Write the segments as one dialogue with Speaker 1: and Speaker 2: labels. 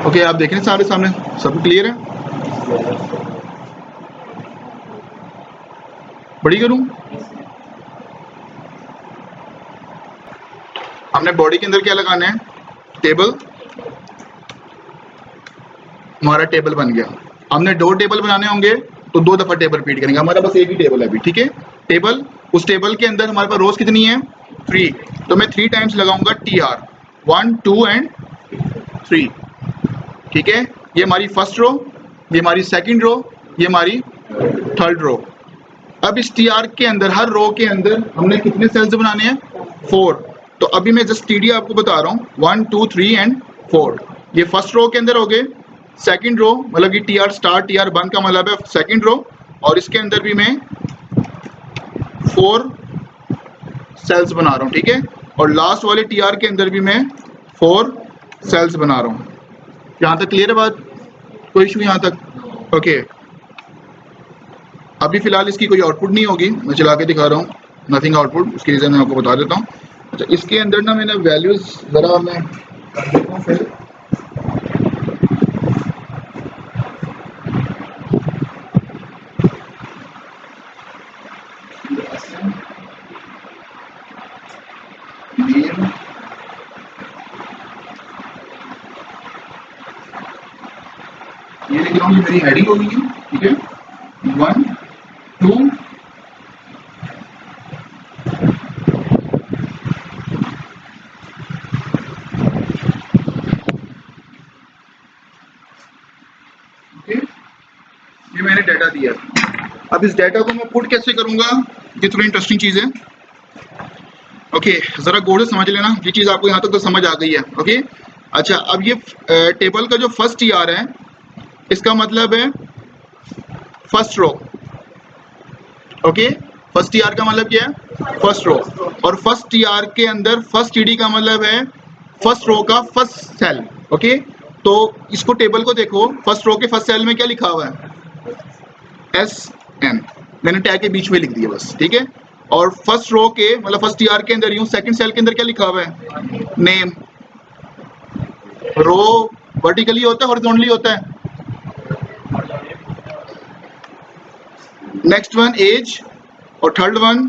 Speaker 1: Okay, आप देख रहे हैं सारे सामने, सब क्लियर है? बड़ी करूं? हमने बॉडी के अंदर क्या लगाना है? टेबल। हमारा टेबल बन गया। हमने 2 टेबल बनाने होंगे तो 2 दफा टेबल रिपीट करेंगे। हमारा बस एक ही टेबल है अभी, ठीक है? टेबल, उस टेबल के अंदर हमारे पास रोज कितनी है? 3। तो मैं 3 टाइम्स लगाऊंगा TR, 1 2 एंड 3, ठीक है? ये हमारी फर्स्ट रो, ये हमारी सेकंड रो, ये हमारी थर्ड रो। अब इस TR के अंदर, हर रो के अंदर हमने कितने सेल्स बनाने हैं? 4। तो अभी मैं जस्ट TD आपको बता रहा हूँ, 1 2 3 एंड 4। ये फर्स्ट रो के अंदर हो गए। सेकंड रो मतलब कि TR स्टार्ट TR बंद का मतलब है सेकंड रो, और इसके अंदर भी मैं 4 सेल्स बना रहा हूँ, ठीक है? और लास्ट वाले TR के अंदर भी मैं 4 सेल्स बना रहा हूँ। यहाँ तक क्लियर है बात? कोई इशू यहाँ तक? ओके। अभी फिलहाल इसकी कोई आउटपुट नहीं होगी, मैं चला के दिखा रहा हूँ, नथिंग आउटपुट। उसकी रीज़न मैं आपको बता देता हूँ। अच्छा, इसके अंदर ना मैंने वैल्यूज ज़रा मैं कर देता हूँ फिर। ये लिख रहा हूँ, मेरी हेडिंग होगी, ठीक है? 1 2 ओके, ये मैंने डाटा दिया। अब इस डाटा को मैं पुट कैसे करूंगा, ये थोड़ी इंटरेस्टिंग चीज़ है। ओके, ज़रा गौर से समझ लेना, ये चीज़ आपको यहाँ तक तो समझ आ गई है। ओके, अच्छा, अब ये टेबल का जो फर्स्ट TR है, इसका मतलब है first row. Okay, first TR का मतलब क्या है? First row. और फर्स्ट TR के अंदर फर्स्ट TD का मतलब है फर्स्ट रो का फर्स्ट सेल। ओके, तो इसको टेबल को देखो, फर्स्ट रो के फर्स्ट सेल में क्या लिखा हुआ है? SN। मैंने टैग के बीच में लिख दिया बस, ठीक है? और फर्स्ट रो के मतलब फर्स्ट TR के अंदर यूं सेकंड सेल के अंदर क्या लिखा हुआ है? नेम। रो वर्टिकली होता है, हॉरिजॉन्टली होता है? नेक्स्ट वन एज, और थर्ड वन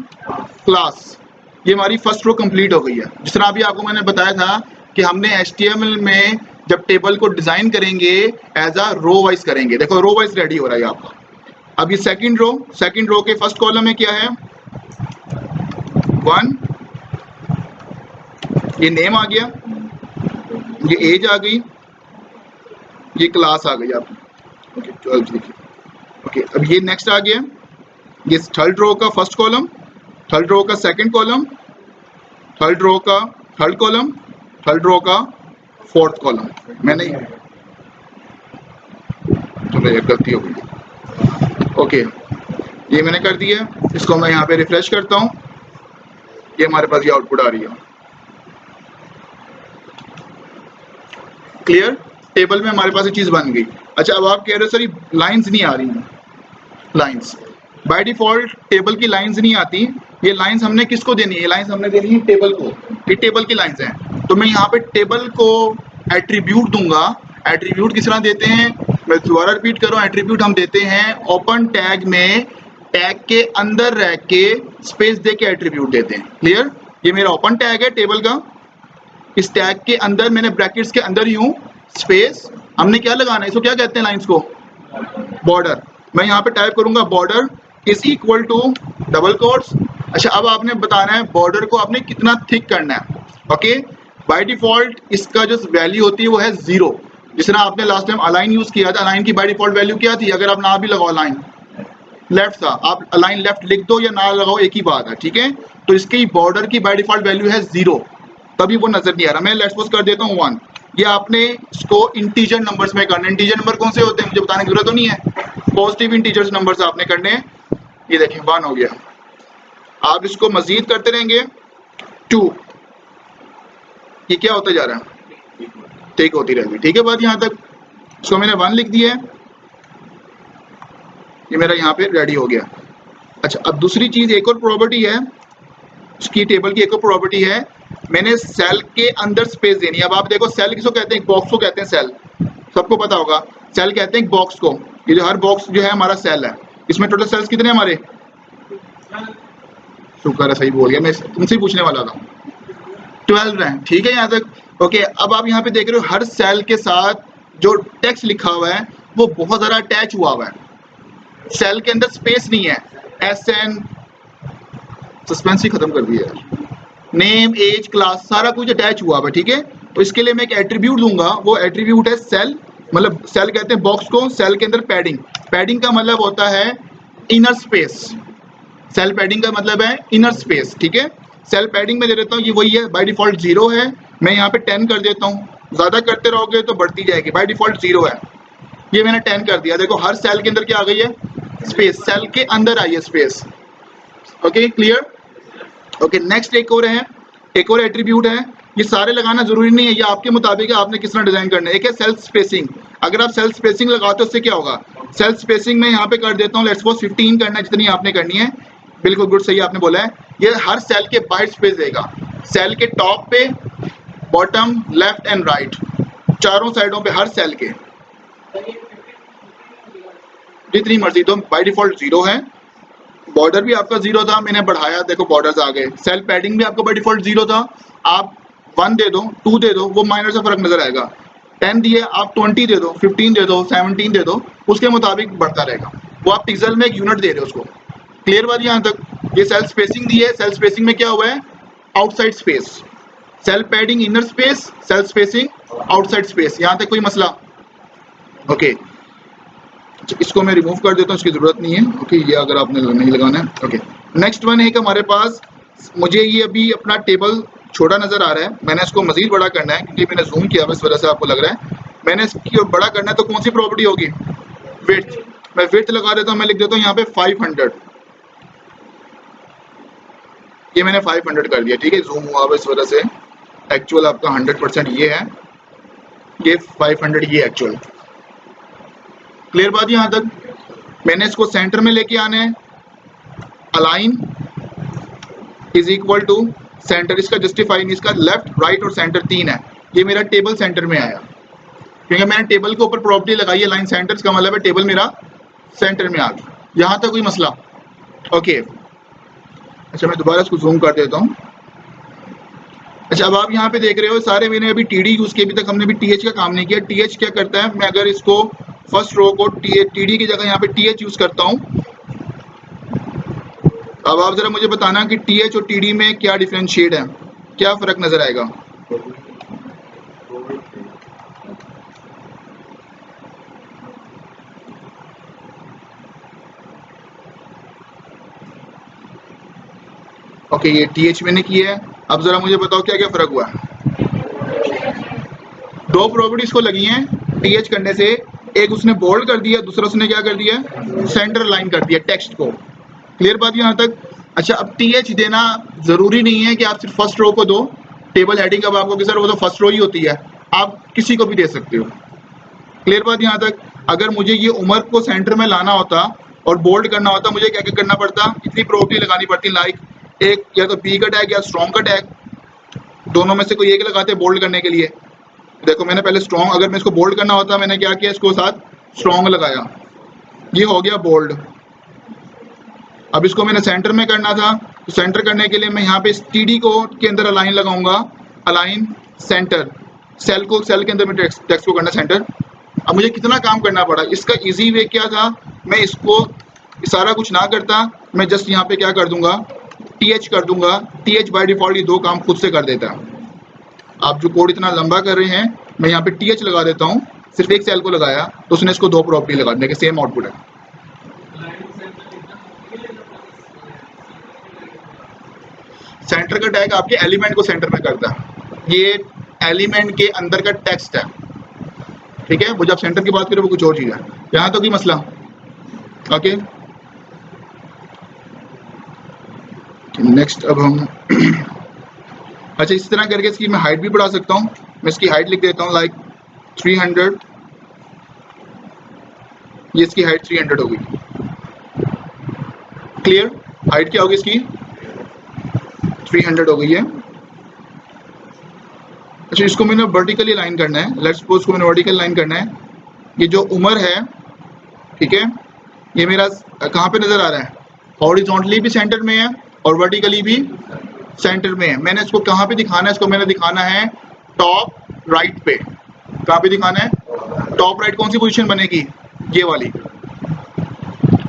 Speaker 1: क्लास। ये हमारी फर्स्ट रो कंप्लीट हो गई है। जिस तरह अभी आपको मैंने बताया था कि हमने HTML में जब टेबल को डिजाइन करेंगे एज अ रो वाइज करेंगे। देखो, रो वाइज रेडी हो रहा है आपका। अब ये सेकंड रो के फर्स्ट कॉलम में क्या है? 1, ये नेम आ गया, ये एज आ गई, ये क्लास आ गई आपकी। ओके, 12 लिखिए। ओके, अब ये नेक्स्ट आ गया, ये थर्ड रो का फर्स्ट कॉलम, थर्ड रो का सेकंड कॉलम, थर्ड रो का थर्ड कॉलम, थर्ड रो का फोर्थ कॉलम। मैंने, चलो ये गलती हो गई। ओके, ये मैंने कर दिया। इसको मैं यहाँ पे रिफ्रेश करता हूँ, ये हमारे पास ये आउटपुट आ रही है। क्लियर? टेबल में हमारे पास ये चीज़ बन गई। अच्छा, अब आप कह रहे हो सर ये लाइंस नहीं आ रही हैं। लाइंस बाय डिफॉल्ट टेबल की लाइंस नहीं आती। ये लाइंस हमने किसको देनी है? ये लाइंस हमने देनी है टेबल को। ये टेबल की लाइंस हैं, तो मैं यहाँ पे टेबल को एट्रीब्यूट दूंगा। एट्रीब्यूट किस तरह देते हैं? मैं दोबारा रिपीट कर रहा हूँ, एट्रीब्यूट हम देते हैं ओपन टैग में, टैग के अंदर रह के स्पेस दे के एट्रीब्यूट देते हैं। क्लियर? ये मेरा ओपन टैग है टेबल का, इस टैग के अंदर मैंने ब्रैकेट्स के अंदर यूं स्पेस, हमने क्या लगाना है, इसको क्या कहते हैं लाइंस को? बॉर्डर। मैं यहाँ पे टाइप करूंगा border is equal to double quotes. अच्छा, अब आपने बताना है बॉर्डर को आपने कितना थिक करना है। ओके, बाय डिफॉल्ट इसका जो वैल्यू होती है वो है 0। जिस तरह आपने लास्ट टाइम अलाइन यूज किया था, अलाइन की बाय डिफॉल्ट वैल्यू क्या थी? अगर आप ना भी लगाओ अलाइन, लेफ्ट था, आप अलाइन लेफ्ट लिख दो या ना लगाओ एक ही बात है, ठीक है? तो इसकी बॉर्डर की बाय डिफॉल्ट वैल्यू है 0, तभी वो नजर नहीं आ रहा। मैं लेट्स सपोज कर देता हूँ 1। ये आपने इसको इंटीजर नंबर्स में करना है। इंटीजर नंबर कौन से होते हैं मुझे बताने की जरूरत तो नहीं है, पॉजिटिव इंटीजर्स नंबर्स आपने करने हैं। ये देखें 1 हो गया, आप इसको मजीद करते रहेंगे 2, ये क्या होता जा रहा है? ठीक होती रहेगी। ठीक है बात यहाँ तक? इसको मैंने 1 लिख दिया है, ये मेरा यहाँ पे रेडी हो गया। अच्छा, अब दूसरी चीज, एक और प्रॉपर्टी है उसकी, टेबल की एक और प्रॉपर्टी है, मैंने सेल के अंदर स्पेस देनी है। अब आप देखो सेल किसको कहते हैं? बॉक्स को कहते हैं सेल। सबको पता होगा, सेल कहते हैं बॉक्स को। ये जो हर बॉक्स जो है हमारा सेल है, इसमें टोटल सेल्स कितने हैं हमारे? शुक्र है सही बोल गया, मैं तुमसे ही पूछने वाला था। 12 हैं, ठीक है यहाँ तक। ओके, अब आप यहाँ पे देख रहे हो हर सेल के साथ जो टेक्स्ट लिखा हुआ है वो बहुत ज़्यादा अटैच हुआ हुआ है। सेल के अंदर स्पेस नहीं है। SN, सस्पेंस ही खत्म कर दिया यार। नेम, एज, क्लास, सारा कुछ अटैच हुआ हुआ है, ठीक है। तो इसके लिए मैं एक एट्रीब्यूट दूंगा, वो एट्रीब्यूट है सेल। मतलब सेल कहते हैं बॉक्स को, सेल के अंदर पैडिंग। पैडिंग का मतलब होता है इनर स्पेस। सेल पैडिंग का मतलब है इनर स्पेस, ठीक है। सेल पैडिंग में दे देता हूँ, ये वही है, बाय डिफॉल्ट 0 है। मैं यहाँ पे 10 कर देता हूँ, ज़्यादा करते रहोगे तो बढ़ती जाएगी। बाय डिफॉल्ट 0 है, ये मैंने 10 कर दिया। देखो हर सेल के अंदर क्या आ गई है? स्पेस। सेल के अंदर आई है space. Okay, clear. Okay, next एक और है, एक और एट्रीब्यूट है। ये सारे लगाना जरूरी नहीं है, ये आपके मुताबिक है, आपने किस तरह डिजाइन करना है। एक है सेल्फ स्पेसिंग। अगर आप सेल्फ स्पेसिंग लगाते हो उससे क्या होगा? सेल्फ स्पेसिंग में यहाँ पे कर देता हूँ, लेट्स सपोज 15 करना है, जितनी आपने करनी है। बिल्कुल गुड, सही आपने बोला है। ये हर सेल के बाहर स्पेस देगा। सेल के टॉप पे, बॉटम, लेफ्ट एंड राइट, चारों साइडों पे हर सेल के जितनी मर्जी दो। बाय डिफॉल्ट 0 है। बॉर्डर भी आपका 0 था, मैंने बढ़ाया, देखो बॉर्डर्स आ गए। सेल पैडिंग भी आपका बाय डिफॉल्ट 0 था, आप 1 दे दो, 2 दे दो, वो माइनर सा फर्क नजर आएगा। 10 दिए, आप 20 दे दो, 15 दे दो, 17 दे दो, उसके मुताबिक बढ़ता रहेगा। वो आप पिक्सल में एक यूनिट दे रहे हो उसको। क्लियर बात यहाँ तक? ये सेल स्पेसिंग दी है। सेल स्पेसिंग में क्या हुआ है? Outside space. Cell padding inner space, cell spacing outside space. यहाँ तक कोई मसला? ओके, इसको मैं रिमूव कर देता हूँ, इसकी जरूरत नहीं है। ओके, ये अगर आपने नहीं लगाना है। ओके, नेक्स्ट वन है कि हमारे पास, मुझे ये अभी अपना टेबल छोटा नजर आ रहा है, मैंने इसको मजीद बड़ा करना है क्योंकि मैंने जूम किया, इस वजह से आपको लग रहा है। मैंने इसकी बड़ा करना है, तो कौन सी प्रॉपर्टी होगी? विड्थ। मैं विड्थ लगा देता हूँ, मैं लिख देता हूँ यहाँ पे 500। ये मैंने 500 कर दिया, ठीक है। जूम हुआ इस वजह से, एक्चुअल आपका 100% ये है, ये 500 ये एक्चुअल। क्लियर बात यहाँ तक? मैंने इसको सेंटर में लेके आना है। Align is equal to centre, इसका जस्टिफाई नहीं, इसका लेफ्ट, राइट और सेंटर 3 है। ये मेरा टेबल सेंटर में आया क्योंकि मैंने टेबल के ऊपर प्रॉपर्टी लगाई है लाइन सेंटर, का मतलब है टेबल मेरा सेंटर में आ गया। यहाँ तक कोई मसला? ओके, अच्छा मैं दोबारा इसको जूम कर देता हूँ। अच्छा, अब आप यहाँ पे देख रहे हो सारे, मैंने अभी TD यूज किया, अभी तक हमने भी TH का काम नहीं किया। TH क्या करता है? मैं अगर इसको फर्स्ट रो को TD की जगह यहाँ पे TH यूज करता हूँ। अब आप जरा मुझे बताना कि TH और TD में क्या डिफरेंशिएट है, क्या फर्क नजर आएगा? ओके, ये TH मैंने किया है। अब जरा मुझे बताओ क्या क्या फर्क हुआ? दो प्रॉपर्टीज को लगी हैं TH करने से, एक उसने बोल्ड कर दिया, दूसरा उसने क्या कर दिया? सेंटर लाइन कर दिया टेक्स्ट को। क्लियर बात यहाँ तक? अच्छा, अब TH देना जरूरी नहीं है कि आप सिर्फ फर्स्ट रो को दो। टेबल हेडिंग अब आपको कि सर वो तो फर्स्ट रो ही होती है, आप किसी को भी दे सकते हो। क्लियर बात यहाँ तक? अगर मुझे ये उमर को सेंटर में लाना होता और बोल्ड करना होता, मुझे क्या क्या करना पड़ता? इतनी प्रॉपर्टी लगानी पड़ती, लाइक एक या तो P का टैग या स्ट्रॉन्ग का टैग, दोनों में से कोई एक लगाते बोल्ड करने के लिए। देखो मैंने पहले स्ट्रॉन्ग, अगर मैं इसको बोल्ड करना होता मैंने क्या किया, इसको साथ स्ट्रॉन्ग लगाया, ये हो गया बोल्ड। अब इसको मैंने सेंटर में करना था, तो सेंटर करने के लिए मैं यहाँ पे TD को के अंदर अलाइन लगाऊंगा, अलाइन सेंटर। सेल को, सेल के अंदर में टेक्स्ट को करना सेंटर। अब मुझे कितना काम करना पड़ा? इसका इजी वे क्या था? मैं इसको सारा कुछ ना करता, मैं जस्ट यहाँ पे क्या कर दूंगा? TH कर दूंगा। TH बाय डिफॉल्ट ये दो काम खुद से कर देता है। आप जो कोड इतना लंबा कर रहे हैं, मैं यहाँ पे TH लगा देता हूँ, सिर्फ एक सेल को लगाया तो उसने इसको दो प्रॉपर्टी लगा देने के सेम आउटपुट है। सेंटर का टैग आपके एलिमेंट को सेंटर में करता है, ये एलिमेंट के अंदर का टेक्स्ट है, ठीक है। वो जब सेंटर की बात करें वो कुछ और चीज है। यहाँ तो कोई मसला? ओके, नेक्स्ट अब हम अच्छा, इस तरह करके इसकी मैं हाइट भी बढ़ा सकता हूँ। मैं इसकी हाइट लिख देता हूँ लाइक 300, ये इसकी हाइट 300 होगी। क्लियर? हाइट क्या होगी इसकी? 300 हो गई है। अच्छा, इसको मैंने वर्टिकली लाइन करना है। लेट्स सपोज को मैंने वर्टिकल लाइन करना है। ये जो उमर है, ठीक है, ये मेरा कहाँ पे नजर आ रहा है? हॉरिजॉन्टली भी सेंटर में है और वर्टिकली भी सेंटर में है। मैंने इसको कहाँ पे दिखाना है? इसको मैंने दिखाना है टॉप राइट पे। कहाँ पे दिखाना है? Top right. कौन सी पोजीशन बनेगी? ये वाली।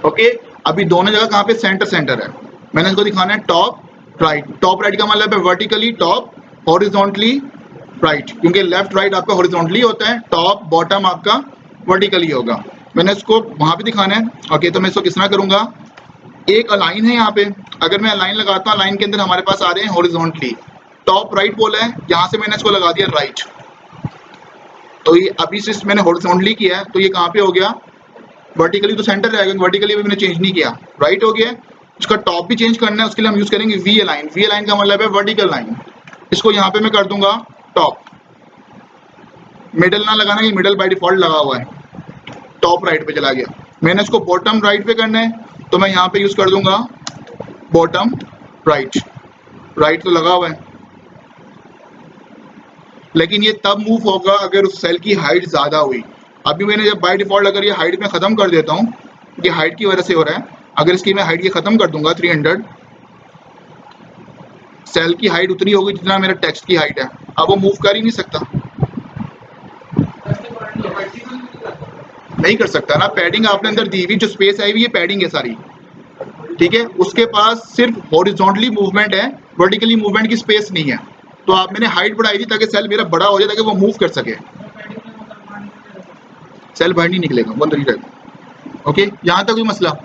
Speaker 1: ओके, अभी दोनों जगह कहाँ पे? सेंटर सेंटर है। मैंने इसको दिखाना है टॉप राइट। टॉप राइट का मतलब है वर्टिकली टॉप, हॉरिजॉन्टली राइट, क्योंकि लेफ्ट राइट आपका हॉरिजॉन्टली होता है, टॉप बॉटम आपका वर्टिकली होगा। मैंने इसको वहां पे दिखाना है। ओके, तो मैं इसको किस तरह करूंगा? एक अलाइन है यहाँ पे, अगर मैं अलाइन लगाता हूँ, लाइन के अंदर हमारे पास आ रहे हैं हॉरिजॉन्टली, टॉप राइट बोला है, यहाँ से मैंने इसको लगा दिया राइट। तो ये अभी से मैंने हॉरिजॉन्टली किया है, तो ये कहाँ पे हो गया? वर्टिकली तो सेंटर रहेगा, वर्टिकली भी मैंने चेंज नहीं किया, राइट हो गया। उसका टॉप भी चेंज करना है, उसके लिए हम यूज करेंगे वी अलाइन। वी अलाइन का मतलब है वर्टिकल लाइन। इसको यहाँ पे मैं कर दूंगा टॉप। मिडल ना लगाना, कि मिडल बाय डिफॉल्ट लगा हुआ है, टॉप राइट पे चला गया। मैंने इसको बॉटम राइट पे करना है, तो मैं यहाँ पे यूज कर दूंगा बॉटम राइट। राइट तो लगा हुआ है, लेकिन ये तब मूव होगा अगर उस सेल की हाइट ज्यादा हुई। अभी मैंने जब बाय डिफॉल्ट अगर ये हाइट में खत्म कर देता हूँ, ये हाइट की वजह से हो रहा है, अगर इसकी मैं हाइट ये खत्म कर दूंगा 300, सेल की हाइट उतनी होगी जितना मेरा टेक्स्ट की हाइट है, अब वो मूव कर ही नहीं सकता। नहीं कर सकता ना, पैडिंग आपने अंदर दी हुई, जो स्पेस आई हुई ये पैडिंग है सारी, ठीक है। उसके पास सिर्फ हॉरिजॉन्टली मूवमेंट है, वर्टिकली मूवमेंट की स्पेस नहीं है। तो आप मैंने हाइट बढ़ाई थी ताकि सेल मेरा बड़ा हो जाए, ताकि वो मूव कर सके। सेल बाहर नहीं निकलेगा, वो अंदर ही रहेगा। ओके, यहाँ तक कोई मसला?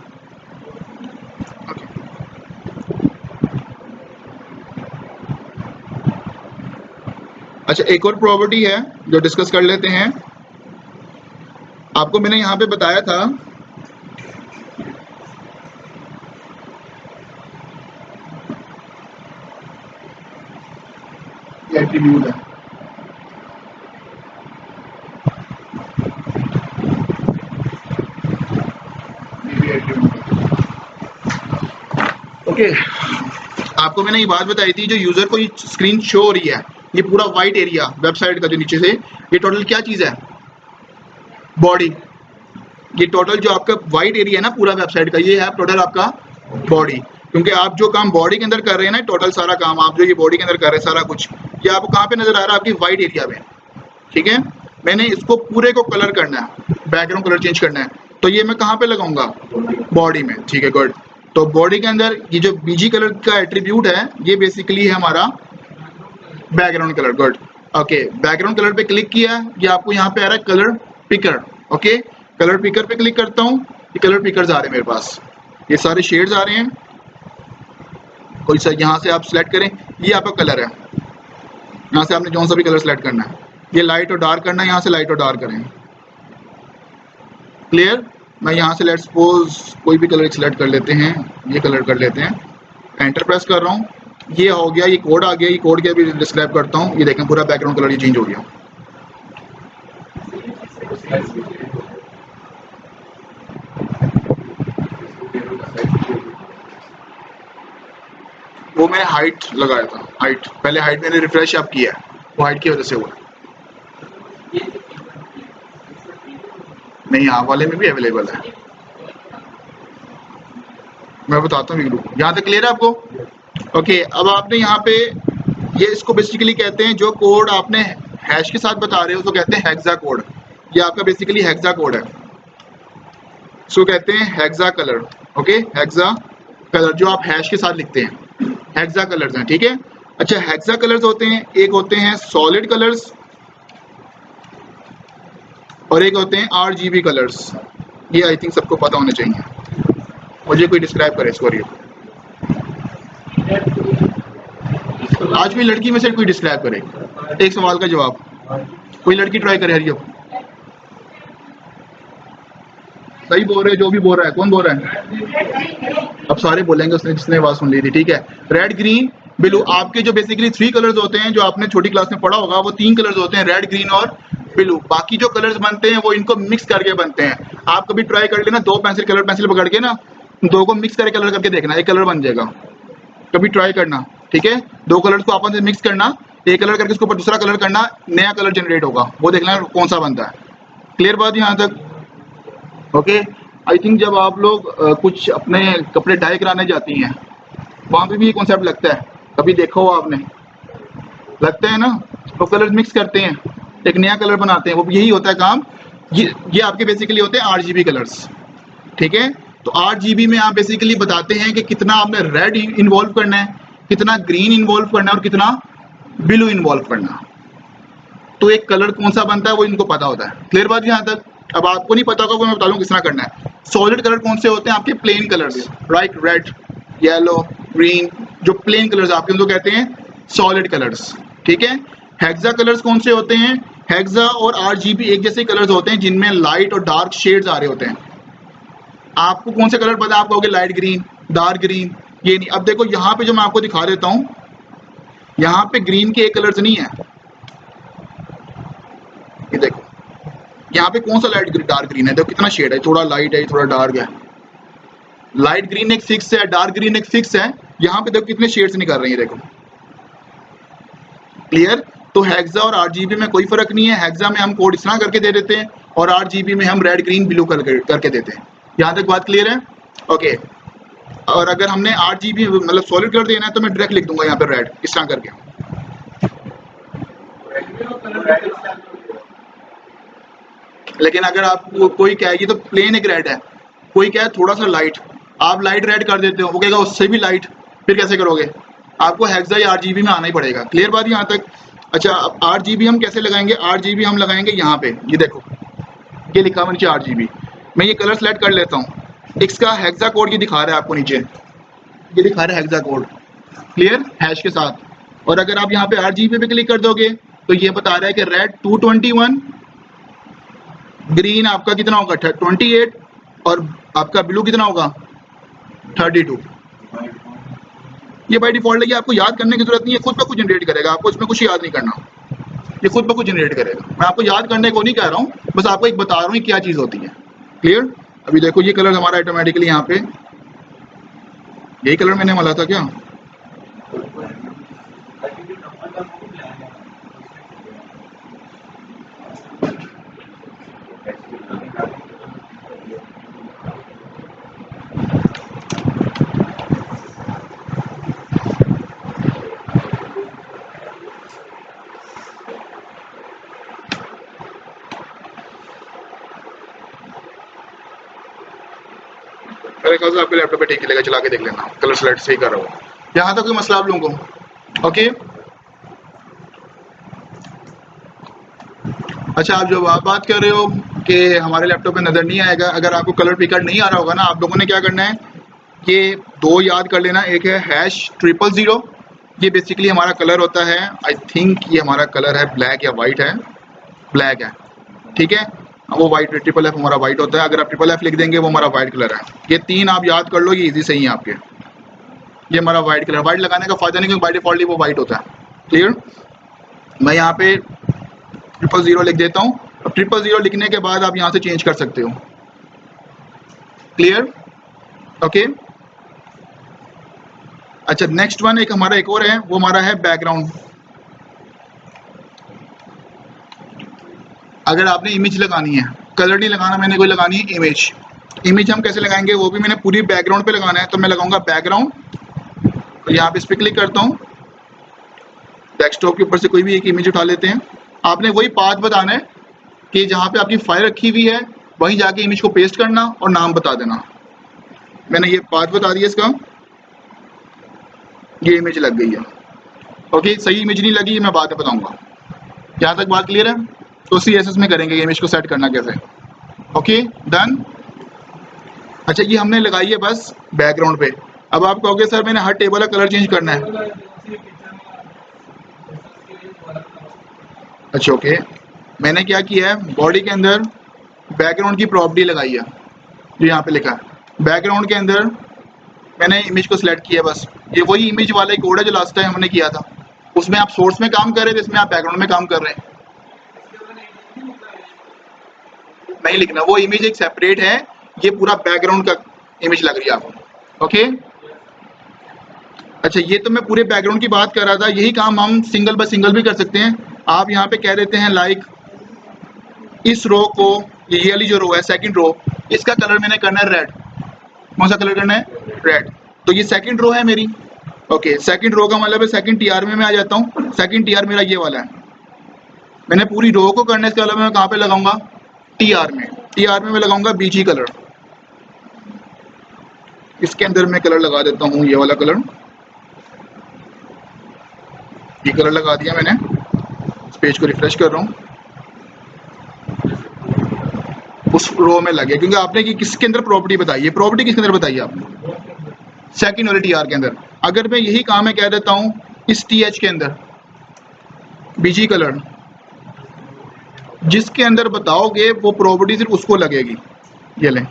Speaker 1: अच्छा, एक और प्रॉपर्टी है जो डिस्कस कर लेते हैं। आपको मैंने यहाँ पे बताया था एट्रीब्यूट है, ओके। आपको मैंने ये बात बताई थी, जो यूजर को ये स्क्रीन शो हो रही है, ये पूरा वाइट एरिया वेबसाइट का जो नीचे से, ये टोटल क्या चीज है? बॉडी। ये टोटल जो आपका वाइट एरिया है ना पूरा वेबसाइट का, ये है टोटल आपका बॉडी। क्योंकि आप जो काम बॉडी के अंदर कर रहे हैं ना, टोटल सारा काम आप जो ये बॉडी के अंदर कर रहे हैं सारा कुछ, ये आपको कहाँ पे नजर आ रहा है? आपकी वाइट एरिया में, ठीक है। मैंने इसको पूरे को कलर करना है, बैकग्राउंड कलर चेंज करना है, तो ये मैं कहाँ पे लगाऊंगा? बॉडी में, ठीक है, गुड। तो बॉडी के अंदर ये जो बीजी कलर का एट्रीब्यूट है, ये बेसिकली है हमारा background colour, good. Okay, background colour पे क्लिक किया, ये आपको यहाँ पे आ रहा है colour picker. Okay, colour picker पे क्लिक करता हूँ, ये कलर पिकर्स आ रहे हैं मेरे पास, ये सारे शेड्स आ रहे हैं। कोई सा यहाँ से आप सिलेक्ट करें, ये आपका कलर है, यहाँ से आपने कौन सा भी कलर सेलेक्ट करना है, ये लाइट और डार्क करना है, यहाँ से लाइट और डार्क करें। क्लियर? मैं यहाँ से लेट्स सपोज कोई भी कलर सिलेक्ट कर लेते हैं, ये कलर कर लेते हैं, एंटर प्रेस कर रहा हूँ, ये हो गया, ये कोड आ गया। ये कोड के भी डिस्क्राइब करता हूँ, ये देखें पूरा बैकग्राउंड कलर ये चेंज हो गया। वो मैंने हाइट लगाया था, हाइट पहले हाइट मैंने रिफ्रेश अप किया है, वो हाइट की वजह से हुआ। नहीं, आप वाले में भी अवेलेबल है, मैं बताता हूँ। यहाँ तक क्लियर है आपको? ओके, अब आपने यहाँ पे ये इसको बेसिकली कहते हैं, जो कोड आपने हैश के साथ बता रहे हो उसको कहते हैं हेक्सा कोड। ये आपका बेसिकली हेक्सा कोड है, इसको कहते हैं hexa colour. Okay, hexa colour जो आप हैश के साथ लिखते हैं, हेक्सा कलर्स हैं, ठीक है। अच्छा, हेक्सा कलर्स होते हैं, एक होते हैं सॉलिड कलर्स और एक होते हैं RGB कलर्स। ये आई थिंक सबको पता होना चाहिए। मुझे कोई डिस्क्राइब करे इसको, आज कोई लड़की में से कोई डिस्क्राइब करे, एक सवाल का जवाब, कोई लड़की ट्राई करे। हरियो सही बोल रहे, जो भी बोल रहा है, कौन बोल रहा है? अब सारे बोलेंगे, उसने जिसने आवाज सुन ली थी, ठीक है। रेड, ग्रीन, ब्लू, आपके जो बेसिकली 3 कलर्स होते हैं, जो आपने छोटी क्लास में पढ़ा होगा, वो 3 कलर्स होते हैं, रेड, ग्रीन और ब्लू। बाकी जो कलर्स बनते हैं वो इनको मिक्स करके बनते हैं। आप कभी ट्राई कर लेना, 2 पेंसिल कलर पेंसिल पकड़ के ना, 2 को मिक्स करके कलर करके देखना, एक कलर बन जाएगा। कभी ट्राई करना, ठीक है। 2 कलर्स को आपस में मिक्स करना, एक कलर करके उसके ऊपर दूसरा कलर करना, नया कलर जनरेट होगा, वो देखना कौन सा बनता है। क्लियर बात यहाँ तक? ओके। आई थिंक जब आप लोग कुछ अपने कपड़े डाई कराने जाती हैं वहाँ पे भी ये कॉन्सेप्ट लगता है, कभी देखा हो आपने? लगता है ना, वो कलर मिक्स करते हैं, एक नया कलर बनाते हैं, वो यही होता है काम। ये आपके बेसिकली होते हैं RGB कलर्स, ठीक है। तो RGB में आप बेसिकली बताते हैं कि कितना आपने रेड इन्वॉल्व करना है, कितना ग्रीन इन्वॉल्व करना है और कितना ब्लू इन्वॉल्व करना है। तो एक कलर कौन सा बनता है वो इनको पता होता है। क्लियर बात यहाँ तक? अब आपको नहीं पता होगा वो मैं बता दूँ किस तरह करना है। सॉलिड कलर कौन से होते हैं आपके? Plain colours, right, red, yellow, green, जो प्लेन कलर्स आपके उनको कहते हैं सॉलिड कलर्स, ठीक है। हेक्सा कलर्स कौन से होते हैं? हेक्सा और RGB एक जैसे कलर्स होते हैं जिनमें लाइट और डार्क शेड्स आ रहे होते हैं। आपको कौन से कलर पता है? आप कहोगे लाइट ग्रीन, डार्क ग्रीन, ये नहीं। अब देखो यहाँ पे जो मैं आपको दिखा देता हूँ, यहाँ पे ग्रीन के एक कलर्स नहीं है, ये देखो यहाँ पे कौन सा लाइट डार्क ग्रीन है, देखो कितना शेड है, थोड़ा लाइट है, थोड़ा डार्क है। लाइट ग्रीन एक फिक्स है, डार्क ग्रीन एक फिक्स है। यहाँ पे देखो कितने शेड्स निकल रही है, देखो। क्लियर? तो हेक्सा और RGB में कोई फर्क नहीं है। हेक्सा में हम कोड इस तरह करके दे देते हैं और RGB में हम रेड ग्रीन ब्लू करके देते हैं। यहाँ तक बात क्लियर है? ओके। और अगर हमने RGB मतलब सॉलिड कलर देना है तो मैं डायरेक्ट लिख दूंगा यहाँ पे रेड, इस तरह करके। लेकिन अगर आपको कोई कहेगी तो प्लेन एक रेड है, कोई कहे थोड़ा सा लाइट, आप लाइट रेड कर देते हो, वो कहेगा उससे भी लाइट, फिर कैसे करोगे? आपको हेक्सा या RGB में आना ही पड़ेगा। क्लियर बात यहाँ तक? अच्छा, अब RGB हम कैसे लगाएंगे? RGB हम लगाएंगे यहाँ पे, ये देखो ये लिखा हुआ नीचे RGB। मैं ये कलर सेलेक्ट कर लेता हूँ, इसका हेक्सा कोड ये दिखा रहा है आपको नीचे, ये दिखा रहा है हेक्सा कोड, क्लियर, हैश के साथ। और अगर आप यहाँ पे RGB पे क्लिक कर दोगे तो ये बता रहा है कि रेड 221, ग्रीन आपका कितना होगा 28 और आपका ब्लू कितना होगा 32। ये बाय डिफॉल्ट है, ये आपको याद करने की जरूरत नहीं है, खुद ब खुद जनरेट करेगा, आपको इसमें कुछ याद नहीं करना, ये खुद ब खुद जनरेट करेगा। मैं आपको याद करने को नहीं कह रहा हूँ, बस आपको एक बता रहा हूँ क्या चीज़ होती है। क्लियर? अभी देखो ये कलर हमारा ऑटोमेटिकली यहाँ पे, यही कलर मैंने बोला था क्या? मेरे ख्याल से आपके लैपटॉप पे ठीक चलेगा, चला के देख लेना, कलर सेलेक्ट सही कर रहा हूँ। यहाँ तक कोई मसला आप लोगों को? ओके। अच्छा, आप जो आप बात कर रहे हो कि हमारे लैपटॉप पे नज़र नहीं आएगा, अगर आपको कलर पिकर नहीं आ रहा होगा ना, आप लोगों ने क्या करना है, ये दो याद कर लेना। एक है #000, ये बेसिकली हमारा कलर होता है, आई थिंक ये हमारा कलर है ब्लैक या वाइट है, ब्लैक है, ठीक है। वो वाइट, FFF हमारा वाइट होता है, अगर आप FFF लिख देंगे वो हमारा वाइट कलर है। ये तीन आप याद कर लो, ये इजी सही है आपके। ये हमारा वाइट कलर, वाइट लगाने का फायदा नहीं क्योंकि बाय डिफॉल्ट वो वाइट होता है। क्लियर? मैं यहाँ पे 000 लिख देता हूँ। अब 000 लिखने के बाद आप यहाँ से चेंज कर सकते हो। क्लियर? ओके। अच्छा, नेक्स्ट वन एक हमारा एक और है, वो हमारा है बैकग्राउंड। अगर आपने इमेज लगानी है, कलर नहीं लगाना, मैंने कोई लगानी है इमेज। इमेज हम कैसे लगाएंगे, वो भी मैंने पूरी बैकग्राउंड पे लगाना है, तो मैं लगाऊंगा बैकग्राउंड, तो यहाँ पे इस पर क्लिक करता हूँ, डेस्कटॉप के ऊपर से कोई भी एक इमेज उठा लेते हैं। आपने वही पाथ बताना है कि जहाँ पे आपकी फाइल रखी हुई है वहीं जाके इमेज को पेस्ट करना और नाम बता देना। मैंने ये पाथ बता दिया इसका, ये इमेज लग गई है। ओके, सही इमेज नहीं लगी मैं बाद में बताऊंगा। यहाँ तक बात क्लियर है? तो CSS में करेंगे इमेज को सेट करना कैसे। Okay, done. अच्छा, ये हमने लगाई है बस बैकग्राउंड पे। अब आप कहोगे सर मैंने हर टेबल का कलर चेंज करना है। अच्छा, ओके, मैंने क्या किया है, बॉडी के अंदर बैकग्राउंड की प्रॉपर्टी लगाई है, जो यहाँ पे लिखा है। बैकग्राउंड के अंदर मैंने इमेज को सिलेक्ट किया, बस ये वही इमेज वाला कोड है जो लास्ट टाइम हमने किया था। उसमें आप सोर्स में काम कर रहे थे, इसमें आप बैकग्राउंड में काम कर रहे हैं। नहीं लिखना, वो इमेज एक सेपरेट है, ये पूरा बैकग्राउंड का इमेज लग रही है आपको। ओके, अच्छा, ये तो मैं पूरे बैकग्राउंड की बात कर रहा था, यही काम हम सिंगल बाय सिंगल भी कर सकते हैं। आप यहाँ पे कह देते हैं लाइक इस रो को, ये वाली जो रो है सेकंड रो, इसका कलर मैंने करना है रेड। कौन सा कलर करना है? रेड। तो ये सेकंड रो है मेरी। ओके, सेकंड रो का मतलब है सेकंड टीआर में मैं आ जाता हूँ। सेकंड टीआर मेरा ये वाला है। मैंने पूरी रो को करना है, इसके अलावा मैं कहाँ पे लगाऊंगा? टीआर में। टीआर में मैं लगाऊंगा बीजी कलर। इसके अंदर मैं कलर लगा देता हूँ, ये वाला कलर। ये कलर लगा दिया मैंने। इस पेज को रिफ्रेश कर रहा हूँ, उस रो में लगे, क्योंकि आपने कि किसके अंदर प्रॉपर्टी बताई है, प्रॉपर्टी किसके अंदर बताई है आपने? सेकंड वाले टीआर के अंदर। अगर मैं यही काम है कह देता हूँ इस टीएच के अंदर बीजी कलर, जिसके अंदर बताओगे वो प्रॉपर्टी सिर्फ उसको लगेगी। ये लें,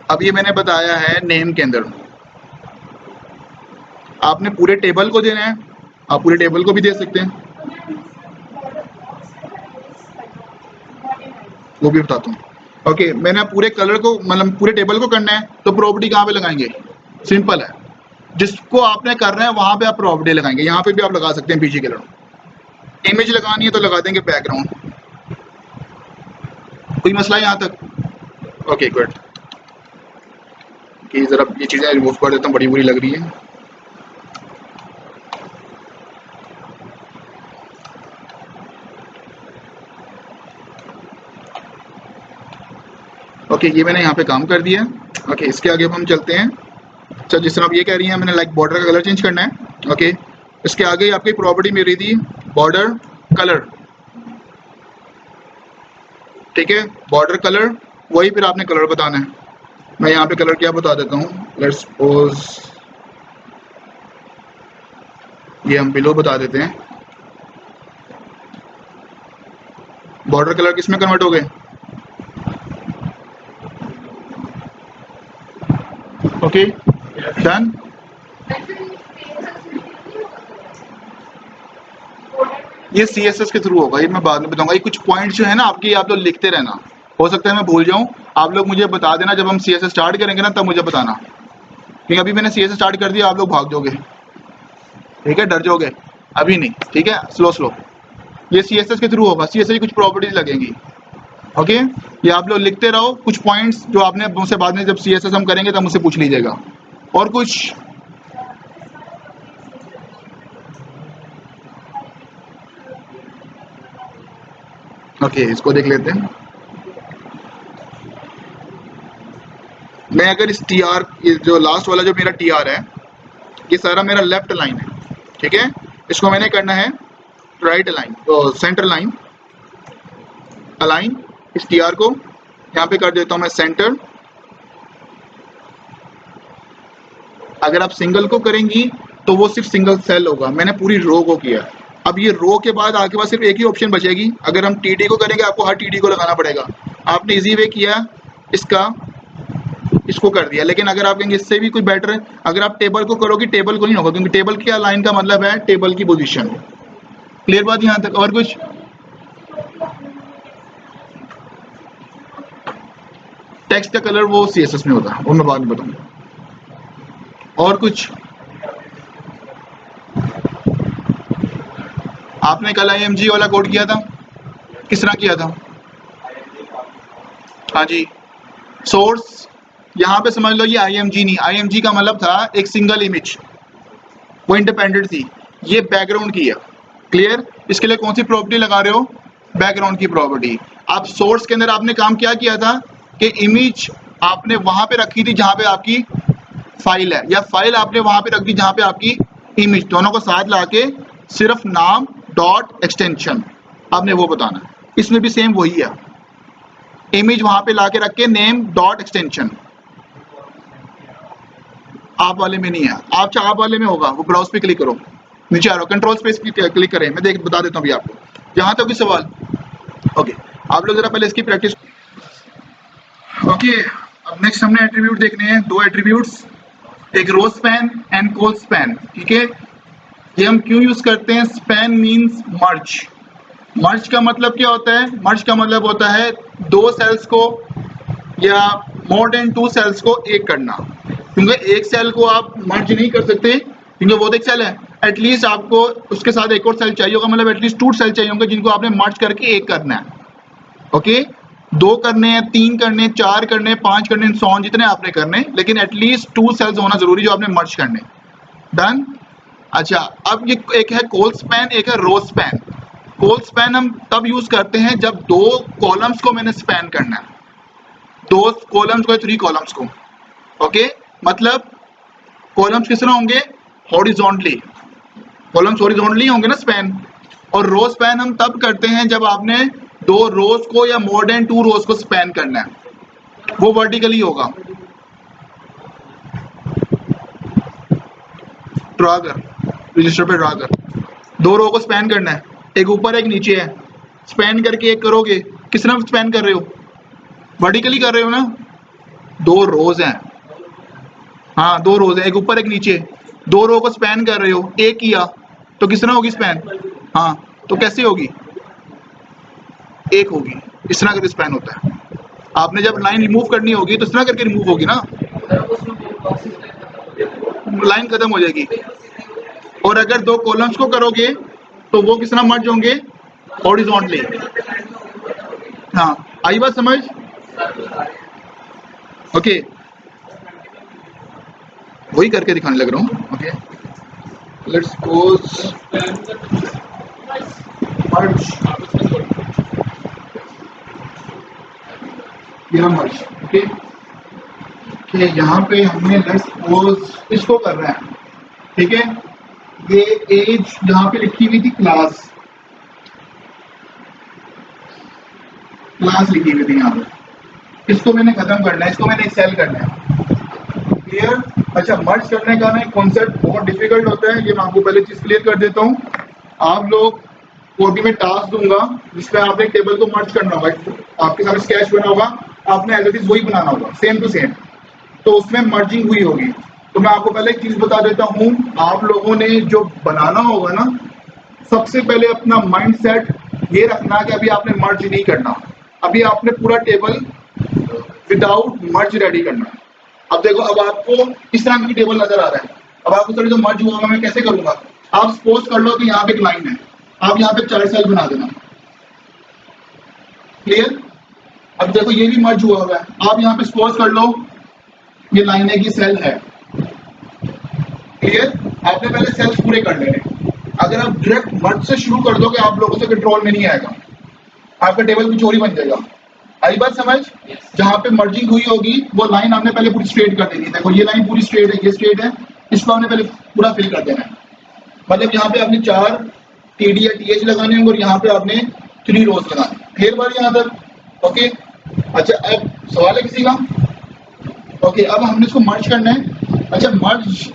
Speaker 1: अब ये मैंने बताया है नेम के अंदर। आपने पूरे टेबल को देना है, आप पूरे टेबल को भी दे सकते हैं, वो भी बताता हूँ। ओके, मैंने पूरे कलर को मतलब पूरे टेबल को करना है, तो प्रॉपर्टी कहाँ पे लगाएंगे? सिंपल है, जिसको आपने करना है वहां पे आप प्रॉपर्टी लगाएंगे। यहाँ पे भी आप लगा सकते हैं बीजी कलर। इमेज लगानी है तो लगा देंगे बैकग्राउंड। कोई मसला है यहाँ तक? Okay good. कि जरा ये चीज़ें रिमूव कर देता हूँ, बड़ी बुरी लग रही है। ओके, ये मैंने यहाँ पे काम कर दिया। ओके, इसके आगे अब हम चलते हैं। अच्छा, जिस तरह आप ये कह रही हैं मैंने लाइक बॉर्डर का कलर चेंज करना है। ओके, इसके आगे आपकी प्रॉपर्टी मेरी थी बॉर्डर कलर। ठीक है, बॉर्डर कलर, वही फिर आपने कलर बताना है। मैं यहाँ पे कलर क्या बता देता हूँ, लेट्स सपोज ये हम बिलो बता देते हैं। बॉर्डर कलर किस में कन्वर्ट हो गए? Okay done. ये CSS के थ्रू होगा, ये मैं बाद में बताऊंगा। ये कुछ पॉइंट्स जो है ना आपकी, आप लोग लिखते रहना, हो सकता है मैं भूल जाऊं, आप लोग मुझे बता देना जब हम CSS स्टार्ट करेंगे ना, तब मुझे बताना, क्योंकि अभी मैंने CSS स्टार्ट कर दिया, आप लोग भाग जाओगे। ठीक है, डर जाओगे, अभी नहीं, ठीक है, स्लो स्लो। ये CSS के थ्रू होगा, CSS की कुछ प्रॉपर्टीज लगेंगी। ओके, ये आप लोग लिखते रहो कुछ पॉइंट्स जो आपने मुझसे बाद में जब CSS हम करेंगे तब मुझसे पूछ लीजिएगा। और कुछ ओके, इसको देख लेते हैं। मैं अगर इस TR, ये जो लास्ट वाला जो मेरा TR है, ये सारा मेरा लेफ्ट लाइन है। ठीक है, इसको मैंने करना है राइट लाइन, तो सेंटर लाइन अलाइन इस TR को यहाँ पे कर देता हूँ मैं सेंटर। अगर आप सिंगल को करेंगी तो वो सिर्फ सिंगल सेल होगा, मैंने पूरी रो को किया। अब ये रो के बाद आपके पास सिर्फ एक ही ऑप्शन बचेगी। अगर हम TD को करेंगे आपको हर TD को लगाना पड़ेगा। आपने इजी वे किया इसका, इसको कर दिया। लेकिन अगर आप कहेंगे इससे भी कोई बेटर है, अगर आप टेबल को करोगे, टेबल को नहीं होगा, क्योंकि टेबल की लाइन का मतलब है टेबल की पोजीशन। क्लियर बात यहाँ तक? और कुछ? टेक्स्ट का कलर वो CSS में होता है, वो मैं बाद में बताऊंगा। और कुछ? आपने कल IMG वाला कोड किया था, किस तरह किया था? हाँ जी, सोर्स यहाँ पे समझ लो ये IMG नहीं, IMG का मतलब था एक सिंगल इमेज, वो इंडिपेंडेंट थी। ये बैकग्राउंड की है। क्लियर? इसके लिए कौन सी प्रॉपर्टी लगा रहे हो? बैकग्राउंड की प्रॉपर्टी। आप सोर्स के अंदर आपने काम क्या किया था कि इमेज आपने वहां पे रखी थी जहां पे आपकी फाइल है, या फाइल आपने वहां पे रख दी जहां पे आपकी इमेज, दोनों को साथ लाके सिर्फ नाम डॉट एक्सटेंशन आपने वो बताना है। इसमें भी सेम वही है, इमेज वहां पे लाके रख के नेम डॉट एक्सटेंशन। आप वाले में नहीं है, आप आप वाले में होगा, वो ब्राउज पे क्लिक करो, नीचे आ रहा कंट्रोल स्पेस पे क्लिक करें, मैं देख बता देता हूँ अभी आपको। यहाँ तक भी सवाल? ओके, आप लोग जरा पहले इसकी प्रैक्टिस। ओके, अब नेक्स्ट हमने एट्रीब्यूट देखने हैं, दो एट्रीब्यूट्स, एक row span and col span. ठीक है, ये हम क्यों यूज करते हैं? स्पैन मींस मर्ज। मर्ज का मतलब क्या होता है? मर्ज का मतलब होता है दो सेल्स को या मोर देन टू सेल्स को एक करना। क्योंकि एक सेल को आप मर्ज नहीं कर सकते क्योंकि वो तो एक सेल है, एटलीस्ट आपको उसके साथ एक और सेल चाहिए होगा, मतलब एटलीस्ट 2 सेल चाहिए होंगे जिनको आपने मर्ज करके एक करना है। ओके, 2 करने हैं, 3 करने हैं, 4 करने हैं, 5 करने हैं, 100 जितने आपने करने, लेकिन एटलीस्ट 2 सेल्स होना जरूरी जो आपने मर्ज करने। डन। अच्छा, अब ये एक है कोल स्पैन, एक है रो स्पैन। कोल स्पैन हम तब यूज करते हैं जब 2 कॉलम्स को मैंने स्पैन करना है, 2 कॉलम्स को, 3 कॉलम्स को। ओके, मतलब कॉलम्स किस तरह होंगे, हॉरिजॉन्टली, कॉलम्स हॉरिजॉन्टली होंगे ना स्पैन। और रो स्पैन हम तब करते हैं जब आपने 2 रोज को या मोर देन 2 रोज को स्पैन करना है, वो वर्टिकली होगा। ड्रा कर, रजिस्टर पे ड्रा कर, 2 रो को स्पैन करना है, एक ऊपर एक नीचे है, स्पैन करके एक करोगे, किस तरह स्पैन कर रहे हो, वर्टिकली कर रहे हो ना, 2 रोज हैं, हाँ 2 रोज है, एक ऊपर एक नीचे, 2 रो को स्पैन कर रहे हो, एक किया तो किस तरह होगी स्पैन, हाँ तो कैसे होगी, एक होगी, इस तरह करके स्पैन होता है। आपने जब लाइन रिमूव करनी होगी तो इस तरह करके रिमूव होगी ना, लाइन खत्म हो जाएगी। और अगर 2 कॉलम्स को करोगे तो वो किस तरह मर्ज होंगे, हॉरिजॉन्टली। हाँ, आई बात समझ। ओके, वही करके दिखाने लग रहा हूँ। ओके, लेट्स सपोज मर्ज, यह मर्ज। ओके, यहाँ पे हमने लेट्स सपोज इसको कर रहे हैं, ठीक है, ये एज यहाँ पे लिखी हुई थी क्लास, क्लास लिखी हुई थी यहाँ पे, इसको मैंने खत्म करना है, इसको मैंने एक्सेल करना है। क्लियर। अच्छा, मर्ज करने का ना कॉन्सेप्ट बहुत डिफिकल्ट होता है, ये मैं आपको पहले चीज क्लियर कर देता हूँ। आप लोग को अभी मैं टास्क दूंगा जिसमें आपने टेबल को मर्ज करना होगा, आपके सामने स्केच बना होगा, आपने एज इट इज वही बनाना होगा, सेम टू सेम, तो उसमें मर्जिंग हुई होगी। तो मैं आपको पहले एक चीज बता देता हूँ, आप लोगों ने जो बनाना होगा ना, सबसे पहले अपना माइंड सेट ये रखना कि अभी आपने मर्ज नहीं करना, अभी आपने पूरा टेबल विदाउट मर्ज रेडी करना है। अब देखो, अब आपको इस तरह की टेबल नजर आ रहा है, अब आपको सर जो मर्ज हुआ मैं कैसे करूंगा, आप सपोज कर लो कि यहाँ पे एक लाइन है, आप यहाँ पे 4 सेल बना देना। क्लियर। अब देखो ये भी मर्ज हुआ है, आप यहाँ पे सपोज कर लो ये लाइन है की सेल है। क्लियर। आपने पहले सेल्स पूरे कर लेने, अगर आप डायरेक्ट मर्ज से शुरू कर दोगे आप लोगों से कंट्रोल में नहीं आएगा, आपका टेबल कुछ और ही बन जाएगा। आई बात समझ। जहां पे मर्जिंग हुई होगी वो लाइन आपने पहले पूरी स्ट्रेट कर देनी है। देखो ये लाइन पूरी स्ट्रेट है, ये स्ट्रेट है, इसको आपने पहले पूरा फिल कर देना है। मतलब यहाँ पे आपने 4 टीडी या टीएच लगाने होंगे और यहाँ पे आपने 3 रोज लगाने। क्लियर बात यहाँ तक। ओके। अच्छा, अब सवाल है किसी का। ओके, अब हमने इसको मर्ज करना है। अच्छा, मर्ज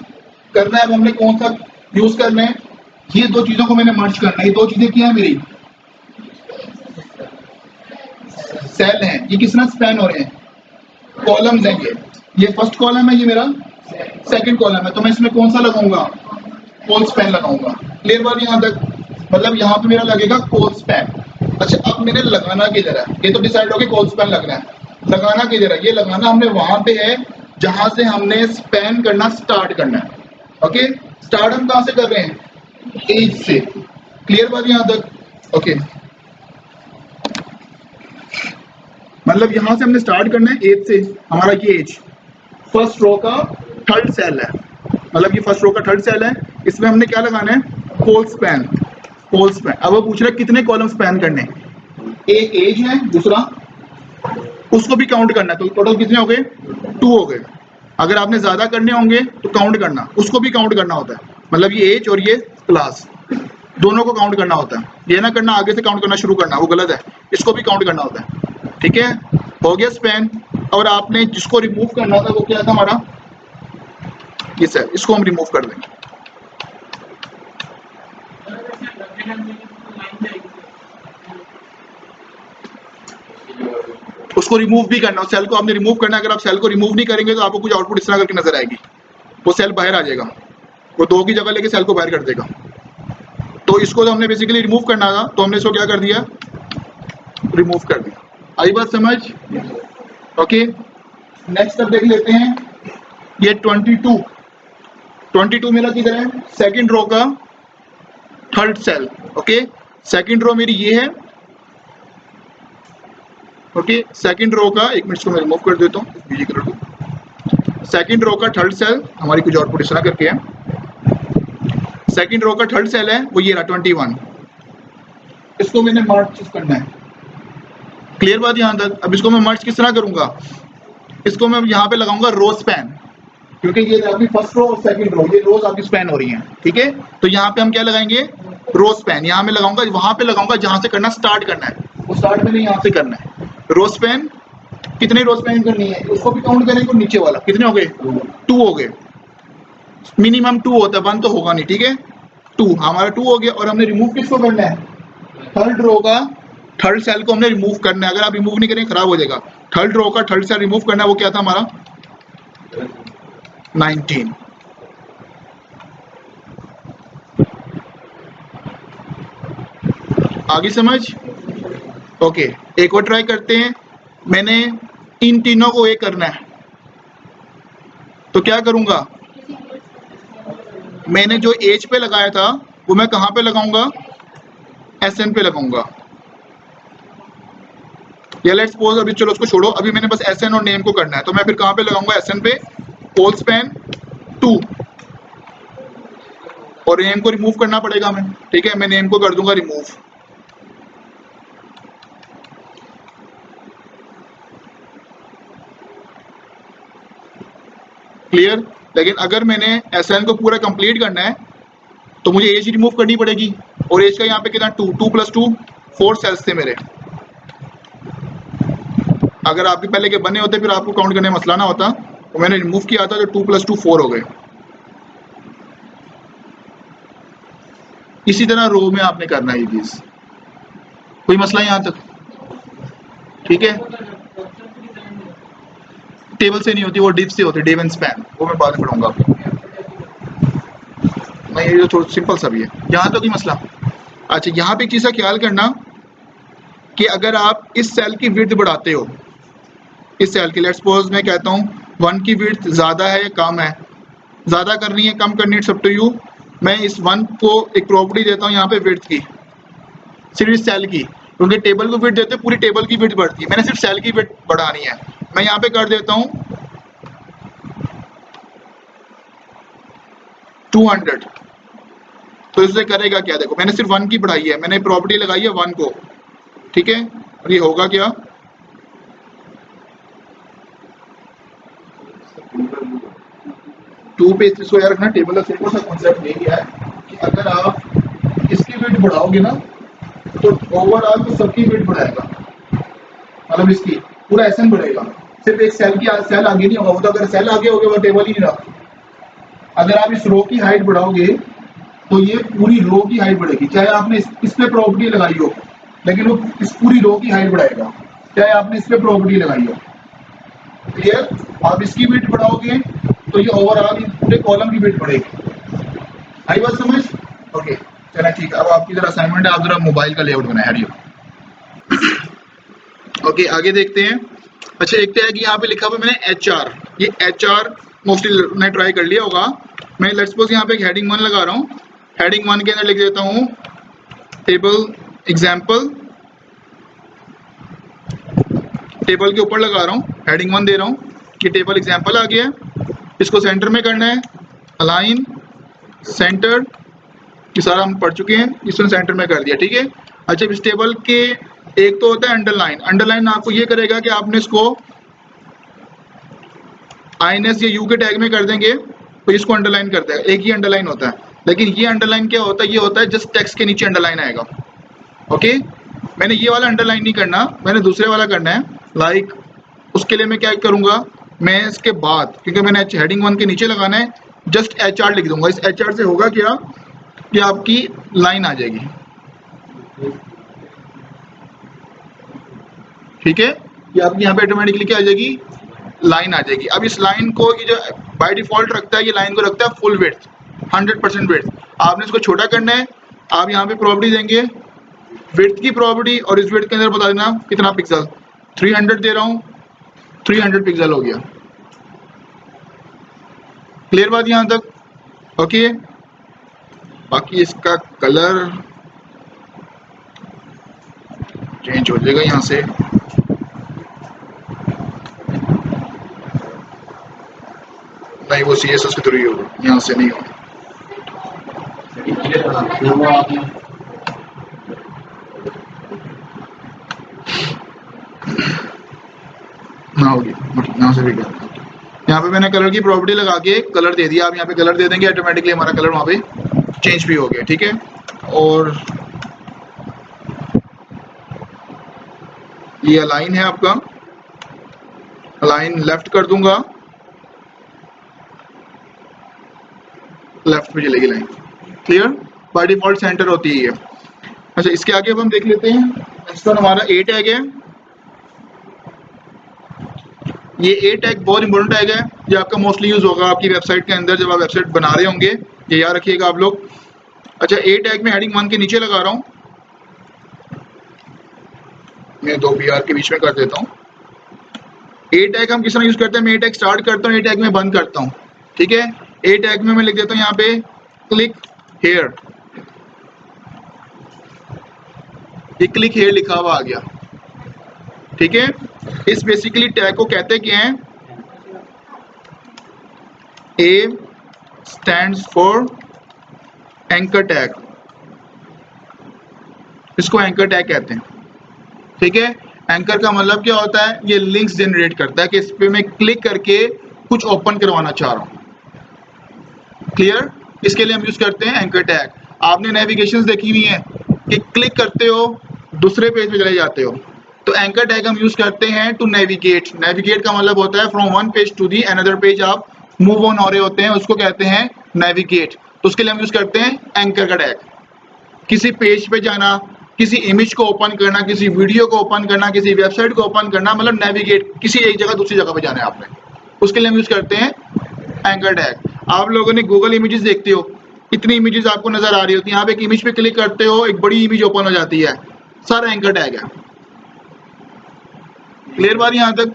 Speaker 1: करना है, अब हमने कौन सा यूज करना है, ये 2 चीजों को मैंने मर्ज करना है। ये 2 चीजें क्या है मेरी, सेल हैं, ये किस तरह स्पैन हो रहे हैं, कॉलम्स हैं, ये फर्स्ट कॉलम है, ये मेरा सेकंड कॉलम है, तो मैं इसमें कौन सा लगाऊंगा, कोल स्पैन लगाऊंगा। क्लियर बात यहाँ तक। मतलब यहाँ पे मेरा लगेगा कोल स्पैन। अच्छा, अब मैंने लगाना किधर है, ये तो डिसाइड हो गया कोल स्पैन लगना है, लगाना किधर है, ये लगाना हमने वहां पे है जहां से हमने स्पैन करना स्टार्ट करना है। ओके, स्टार्ट हम कहां से कर रहे हैं, एज से। क्लियर बात यहाँ तक। ओके, मतलब यहां से हमने स्टार्ट करना है एज से, हमारा ये एज फर्स्ट रो का 3rd सेल है, मतलब ये फर्स्ट रो का 3rd सेल है, इसमें हमने क्या लगाना है, कोल स्पैन। कोल स्पैन, अब वो पूछ रहा है कितने कॉलम स्पैन करने, एक एज है, दूसरा उसको भी काउंट करना है, तो टोटल कितने हो गए, 2 हो गए। अगर आपने ज्यादा करने होंगे तो काउंट करना, उसको भी काउंट करना होता है, मतलब ये एज और ये क्लास दोनों को काउंट करना होता है, ये ना करना आगे से काउंट करना शुरू करना, वो गलत है, इसको भी काउंट करना होता है। ठीक है, हो गया स्पैन। और आपने जिसको रिमूव करना था वो क्या था हमारा, ये सेल, इसको हम रिमूव कर देंगे। उसको रिमूव भी करना, सेल को आपने रिमूव करना, अगर आप सेल को रिमूव नहीं करेंगे तो आपको कुछ आउटपुट इस तरह करके नजर आएगी, वो सेल बाहर आ जाएगा, वो 2 की जगह लेके सेल को बाहर कर देगा। तो इसको तो हमने बेसिकली रिमूव करना था, तो हमने इसको क्या कर दिया, रिमूव कर दिया। आई बात समझ। ओके, नेक्स्ट अब देख लेते हैं, ये 22 मेरा किधर है? सेकंड रो का third cell. Okay, second row मेरी ये है। ओके, सेकंड रो का, एक मिनट इसको मैं रिमूव कर देता हूँ बीजी कलर को। सेकंड रो का थर्ड सेल हमारी कुछ और इस तरह करके है। सेकंड रो का थर्ड सेल है वो ये रहा 21। इसको मैंने मर्ज करना है। क्लियर बात यहाँ तक? अब इसको मैं मर्ज किस तरह करूंगा? इसको मैं यहाँ पे लगाऊंगा रो स्पैन, क्योंकि ये आपकी फर्स्ट रो और सेकंड रो ये रोज आपकी स्पैन हो रही हैं। ठीक है, तो यहाँ पे हम क्या लगाएंगे? Row span. यहाँ में लगाऊंगा, वहां पे लगाऊंगा जहां से करना स्टार्ट करना है, वो स्टार्ट में नहीं यहाँ से करना है। रो स्पैन कितने रो स्पैन करनी है उसको भी काउंट करेंगे। नीचे वाला कितने हो गए? 2 हो गए। मिनिमम 2 होता है, 1 तो होगा नहीं। ठीक है, 2 हमारा 2 हो गया। और हमने रिमूव किसको करना है? थर्ड रो का थर्ड सेल को हमने रिमूव करना है। अगर आप रिमूव नहीं करेंगे खराब हो जाएगा। थर्ड रो का थर्ड सेल रिमूव करना है, वो क्या था हमारा? 19। आगे समझ? ओके, एक और ट्राई करते हैं। मैंने इन तीनों को एक करना है, तो क्या करूंगा? मैंने जो एज पे लगाया था वो मैं कहां पे लगाऊंगा? एसएन पे लगाऊंगा। या लेट्स सपोज, अभी चलो उसको छोड़ो, अभी मैंने बस एसएन और नेम को करना है, तो मैं फिर कहां पे लगाऊंगा? एसएन पे होल स्पैन 2, और नेम को रिमूव करना पड़ेगा हमें। ठीक है, मैं नेम को कर दूंगा रिमूव। क्लियर? लेकिन अगर मैंने एसएन को पूरा कंप्लीट करना है तो मुझे एज रिमूव करनी पड़ेगी, और एज का यहाँ पे कितना? 2, 2 + 2 4 सेल्स थे मेरे। अगर आपके पहले के बने होते फिर आपको काउंट करने में मसला ना होता, तो मैंने रिमूव किया था, तो 2 + 2 4 हो गए। इसी तरह रो में आपने करना है ये चीज। कोई मसला यहाँ तक? ठीक है, टेबल से नहीं होती, वो डिव से होती है, डिव एंड स्पैन, वो मैं बाद में पढ़ूंगा। नहीं, ये थोड़ा सिंपल सा भी है। यहाँ तो कोई मसला? अच्छा, यहाँ पे एक चीज़ का ख्याल करना कि अगर आप इस सेल की विड्थ बढ़ाते हो, इस सेल की, लेट्स सपोज मैं कहता हूँ 1 की विड्थ ज़्यादा है या कम है, ज़्यादा करनी है कम करनी है, इट्स अप टू यू। मैं इस 1 को एक प्रॉपर्टी देता हूँ यहाँ पे विड्थ की, सिर्फ इस सेल की, क्योंकि टेबल को विड्थ देते पूरी टेबल की विड्थ बढ़ती है, मैंने सिर्फ सेल की विड्थ बढ़ानी है। मैं यहाँ पे कर देता हूँ 200। तो इससे करेगा क्या? देखो, मैंने सिर्फ 1 की बढ़ाई है, मैंने प्रॉपर्टी लगाई है 1 को। ठीक है, और ये होगा क्या? 2 पे इसको याद रखना, टेबल का सिंपल सा कॉन्सेप्ट यही है कि अगर आप इसकी वेट बढ़ाओगे ना तो ओवरऑल तो सबकी वेट बढ़ाएगा, मतलब इसकी पूरा एसएन बढ़ेगा। सिर्फ एक सेल की सेल आगे नहीं होगा, वो तो अगर सेल आगे हो गया वो टेबल ही नहीं रहा। अगर आप इस रो की हाइट बढ़ाओगे तो ये पूरी रो की हाइट बढ़ेगी, चाहे आपने इस पे प्रॉपर्टी लगाई हो, लेकिन वो इस पूरी रो की हाइट बढ़ाएगा, चाहे आपने इस पे प्रॉपर्टी लगाई हो। क्लियर? आप इसकी वेट बढ़ाओगे तो ये ओवरऑल पूरे कॉलम की वेट बढ़ेगी। आई बात समझ? ओके, चला ठीक है। अब आपकी जरा असाइनमेंट है, आप जरा मोबाइल का लेआउट बनाए। हरियो। ओके, आगे देखते हैं। अच्छा, एक टैग यहाँ पे लिखा हुआ मैंने HR, ये HR मोस्टली मैंने ट्राई कर लिया होगा। मैं लेट्स सपोज यहाँ पे हेडिंग 1 लगा रहा हूँ, हेडिंग 1 के अंदर लिख देता हूँ टेबल एग्जाम्पल, टेबल के ऊपर लगा रहा हूँ, हेडिंग 1 दे रहा हूँ कि टेबल एग्जाम्पल आ गया है। इसको सेंटर में करना है, अलाइन सेंटर, ये सारा हम पढ़ चुके हैं, इसने सेंटर में कर दिया। ठीक है। अच्छा, इस टेबल के एक तो होता है अंडरलाइन, अंडरलाइन आपको ये करेगा कि आपने इसको INS या U के टैग में कर देंगे तो इसको अंडरलाइन कर देगा, एक ही अंडरलाइन होता है। लेकिन ये अंडरलाइन क्या होता है? ये होता है जस्ट टेक्स्ट के नीचे अंडरलाइन आएगा। ओके, मैंने ये वाला अंडरलाइन नहीं करना, मैंने दूसरे वाला करना है। लाइक उसके लिए मैं क्या करूंगा, मैं इसके बाद, क्योंकि मैंने हेडिंग 1 के नीचे लगाना है, जस्ट HR लिख दूंगा। इस HR से होगा क्या कि आपकी लाइन आ जाएगी। ठीक है, ये आपकी यहाँ पे ऑटोमेटिकली क्या आ जाएगी? लाइन आ जाएगी। अब इस लाइन को, ये जो बाय डिफॉल्ट रखता है, ये लाइन को रखता है फुल विड्थ, 100% विड्थ। आपने इसको छोटा करना है, आप यहाँ पे प्रॉपर्टी देंगे विड्थ की प्रॉपर्टी, और इस विड्थ के अंदर बता देना कितना पिक्सल, 300 दे रहा हूँ, 300 पिक्सल हो गया। क्लियर बात यहाँ तक? ओके, बाकी इसका कलर चेंज हो जाएगा यहाँ से। नहीं, वो CSS के थ्रू ही होगा, यहाँ से नहीं होगा। ना होगी, यहाँ से भी कर, यहाँ पे मैंने कलर की प्रॉपर्टी लगा के कलर दे दिया। आप यहाँ पे कलर दे देंगे, ऑटोमेटिकली हमारा कलर वहाँ पे चेंज भी हो गया। ठीक है, और ये अलाइन है आपका, अलाइन लेफ्ट कर दूंगा, लेफ्ट पे चलेगी line. Clear, by default centre होती है ये। अच्छा, इसके आगे अब हम देख लेते हैं। नेक्स्ट वन हमारा ए टैग है। ये ए टैग बहुत इंपॉर्टेंट टैग है, ये आपका मोस्टली यूज होगा आपकी वेबसाइट के अंदर जब आप वेबसाइट बना रहे होंगे, ये याद रखिएगा आप लोग। अच्छा, ए टैग में हेडिंग 1 के नीचे लगा रहा हूँ मैं, 2 BR के बीच में कर देता हूँ। ए टैग हम किस तरह यूज करते हैं? मैं ए टैग स्टार्ट करता हूँ, ए टैग में बंद करता हूँ। ठीक है, ए टैग में मैं लिख देता हूँ यहाँ पे क्लिक हेयर, ये क्लिक हेयर लिखा हुआ आ गया। ठीक है, इस बेसिकली टैग को कहते क्या हैं? ए स्टैंड्स फॉर एंकर टैग, इसको एंकर टैग कहते हैं। ठीक है, एंकर का मतलब क्या होता है? ये लिंक्स जनरेट करता है कि इस पे मैं क्लिक करके कुछ ओपन करवाना चाह रहा हूँ। क्लियर, इसके लिए हम यूज करते हैं एंकर टैग। आपने नेविगेशंस देखी हुई हैं कि क्लिक करते हो दूसरे पेज पे चले जाते हो, तो एंकर टैग हम यूज करते हैं टू नेविगेट। नेविगेट का मतलब होता है from one page to the another page, आप मूव ऑन हो रहे होते हैं, उसको कहते हैं नेविगेट। तो उसके लिए हम यूज करते हैं एंकर का टैग। किसी पेज पे जाना, किसी इमेज को ओपन करना, किसी वीडियो को ओपन करना, किसी वेबसाइट को ओपन करना, मतलब नेविगेट, किसी एक जगह दूसरी जगह पे जाना है आपने, उसके लिए हम यूज करते हैं एंकर टैग। आप लोगों ने गूगल इमेजेस देखते हो, इतनी इमेजेस आपको नजर आ रही होती है, आप एक इमेज पे क्लिक करते हो, एक बड़ी इमेज ओपन हो जाती है, सारा एंकर टैग है। क्लियर बात यहाँ तक?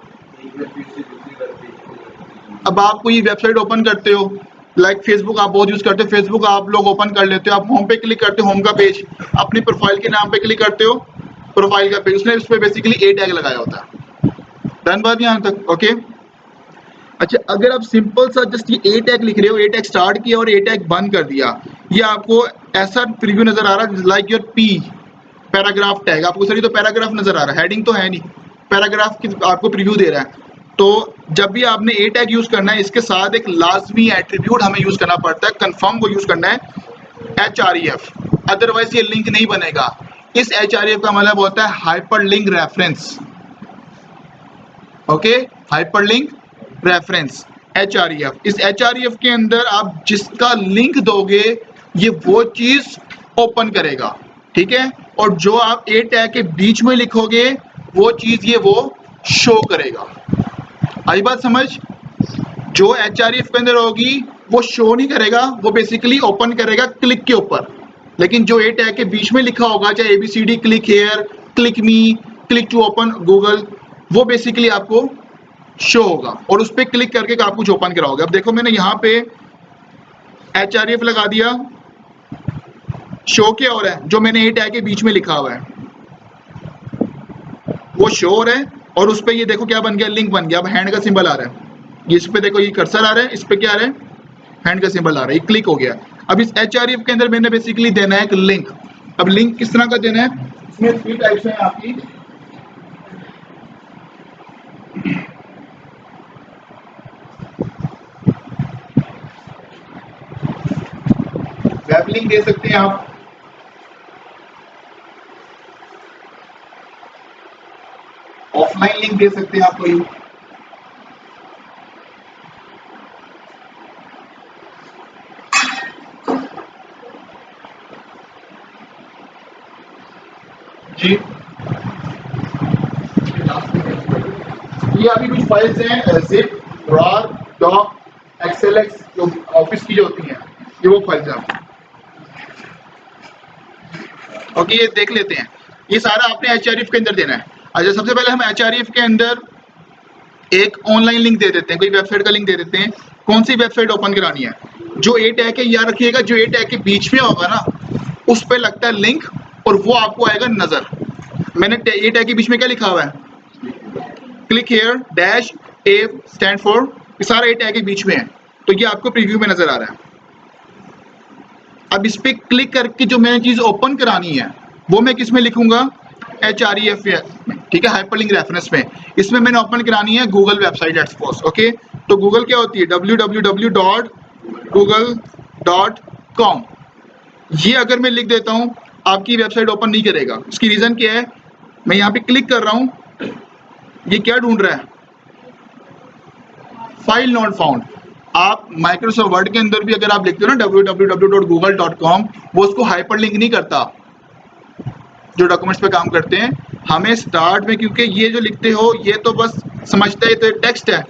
Speaker 1: अब आप कोई वेबसाइट ओपन करते हो, लाइक फेसबुक आप बहुत यूज करते हो, फेसबुक आप लोग ओपन कर लेते हो, आप होम पे क्लिक करते हो, होम का पेज, अपनी प्रोफाइल के नाम पे क्लिक करते हो, प्रोफाइल का पेज, उसने उस पर बेसिकली ए टैग लगाया होता है। डन बात यहाँ तक? ओके। अच्छा, अगर आप सिंपल सा जस्ट ये ए टैग लिख रहे हो, ए टैग स्टार्ट किया और ए टैग बंद कर दिया, ये आपको ऐसा प्रीव्यू नजर आ रहा है like your P paragraph tag, आपको सर तो पैराग्राफ नजर आ रहा है, हेडिंग तो है नहीं, पैराग्राफ की आपको प्रीव्यू दे रहा है। तो जब भी आपने ए टैग यूज करना है, इसके साथ एक लाजमी एट्रीब्यूट हमें यूज करना पड़ता है, कंफर्म को यूज करना है, HREF, अदरवाइज ये लिंक नहीं बनेगा। इस HREF का मतलब होता है hyperlink reference. Okay, hyperlink reference, HREF। इस HREF के अंदर आप जिसका लिंक दोगे ये वो चीज ओपन करेगा। ठीक है, और जो आप ए टैग के बीच में लिखोगे वो चीज ये वो शो करेगा। आई बात समझ? जो HREF के अंदर होगी वो शो नहीं करेगा, वो बेसिकली ओपन करेगा क्लिक के ऊपर, लेकिन जो ए टैग के बीच में लिखा होगा, चाहे ABCD, click here, click me, click to open Google, वो बेसिकली आपको शो होगा और उस पर क्लिक करके आप कुछ ओपन कराओगे। अब देखो मैंने यहाँ पे HREF लगा दिया, शो क्या हो रहा है? जो मैंने ए टैग के बीच में लिखा हुआ है वो शो हो रहा है, और उस पर ये देखो क्या बन गया, लिंक बन गया। अब हैंड का सिंबल आ रहा है, ये इस पे देखो, ये कर्सर आ रहा है, इस पे क्या आ रहा है, हैंड का सिंबल आ रहा है, ये क्लिक हो गया। अब इस HREF के अंदर मैंने बेसिकली देना है एक लिंक। अब लिंक किस तरह का देना है? इसमें 3 टाइप्स हैं आपकी। वेब लिंक दे सकते हैं आप, ऑफलाइन लिंक दे सकते हैं आप कोई, जी। ये अभी कुछ फाइल्स हैं जिप, रार, डॉक, XLX, जो ऑफिस की जो होती हैं, ये वो फाइल्स हैं। ओके, ये देख लेते हैं, ये सारा आपने HREF के अंदर देना है। अच्छा, सबसे पहले हम HREF के अंदर एक ऑनलाइन लिंक दे देते हैं, कोई वेबसाइट का लिंक दे देते हैं, कौन सी वेबसाइट ओपन करानी है? जो ए टैग है, याद रखिएगा, जो ए टैग के बीच में होगा ना उस पे लगता है लिंक और वो आपको आएगा नजर। मैंने ए टैग के बीच में क्या लिखा हुआ है? Click here dash A stand for, ये सारा ए टैग के बीच में है, तो ये आपको प्रीव्यू में नजर आ रहा है। अब इस पे क्लिक करके जो मैंने चीज ओपन करानी है वो मैं किस में लिखूंगा? HREF में, ठीक है, हाइपरलिंक रेफरेंस में। इसमें मैंने ओपन करानी है Google website, let's suppose, okay. तो गूगल क्या होती है? www.google.com। ये अगर मैं लिख देता हूं आपकी वेबसाइट ओपन नहीं करेगा। इसकी रीजन क्या है? मैं यहाँ पे क्लिक कर रहा हूं, ये क्या ढूंढ रहा है? File not found. आप माइक्रोसॉफ्ट वर्ड के अंदर भी अगर आप लिखते हो ना www.google.com, वो उसको हाइपरलिंक नहीं करता। जो डॉक्यूमेंट्स पे काम करते हैं, हमें स्टार्ट में, क्योंकि ये जो लिखते हो ये तो बस समझते हैं तो टेक्स्ट है,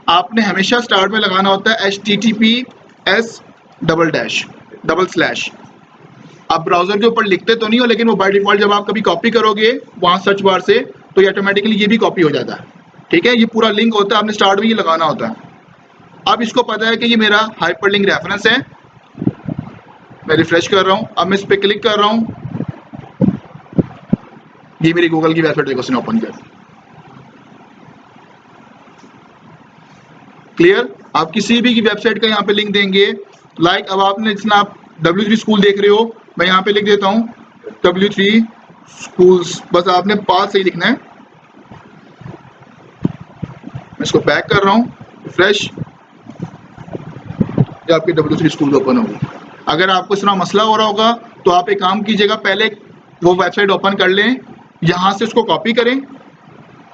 Speaker 1: आपने हमेशा स्टार्ट में लगाना होता है HTTPS:// आप ब्राउजर के ऊपर लिखते तो नहीं हो, लेकिन वो बाय डिफॉल्ट जब आप कभी कॉपी करोगे वहां सर्च बार से तो ये ऑटोमेटिकली ये भी कॉपी हो जाता है, ठीक है। ये पूरा लिंक होता है, आपने स्टार्ट में ये लगाना होता है। अब इसको पता है कि ये मेरा हाइपरलिंक रेफरेंस है, मैं रिफ्रेश कर रहा हूं, अब मैं इस पर क्लिक कर रहा हूं, ये मेरी गूगल की वेबसाइट देखो, उसने ओपन कर। क्लियर? आप किसी भी की वेबसाइट का यहाँ पे लिंक देंगे, लाइक अब आपने जितना आप W3 स्कूल देख रहे हो, मैं यहाँ पे लिख देता हूँ W3 स्कूल्स, बस आपने पाथ सही लिखना है। मैं इसको बैक कर रहा हूँ, रिफ्रेश, जो आपकी W3 स्कूल ओपन होगी। अगर आपको इस तरह मसला हो रहा होगा तो आप एक काम कीजिएगा, पहले वो वेबसाइट ओपन कर लें, यहाँ से उसको कॉपी करें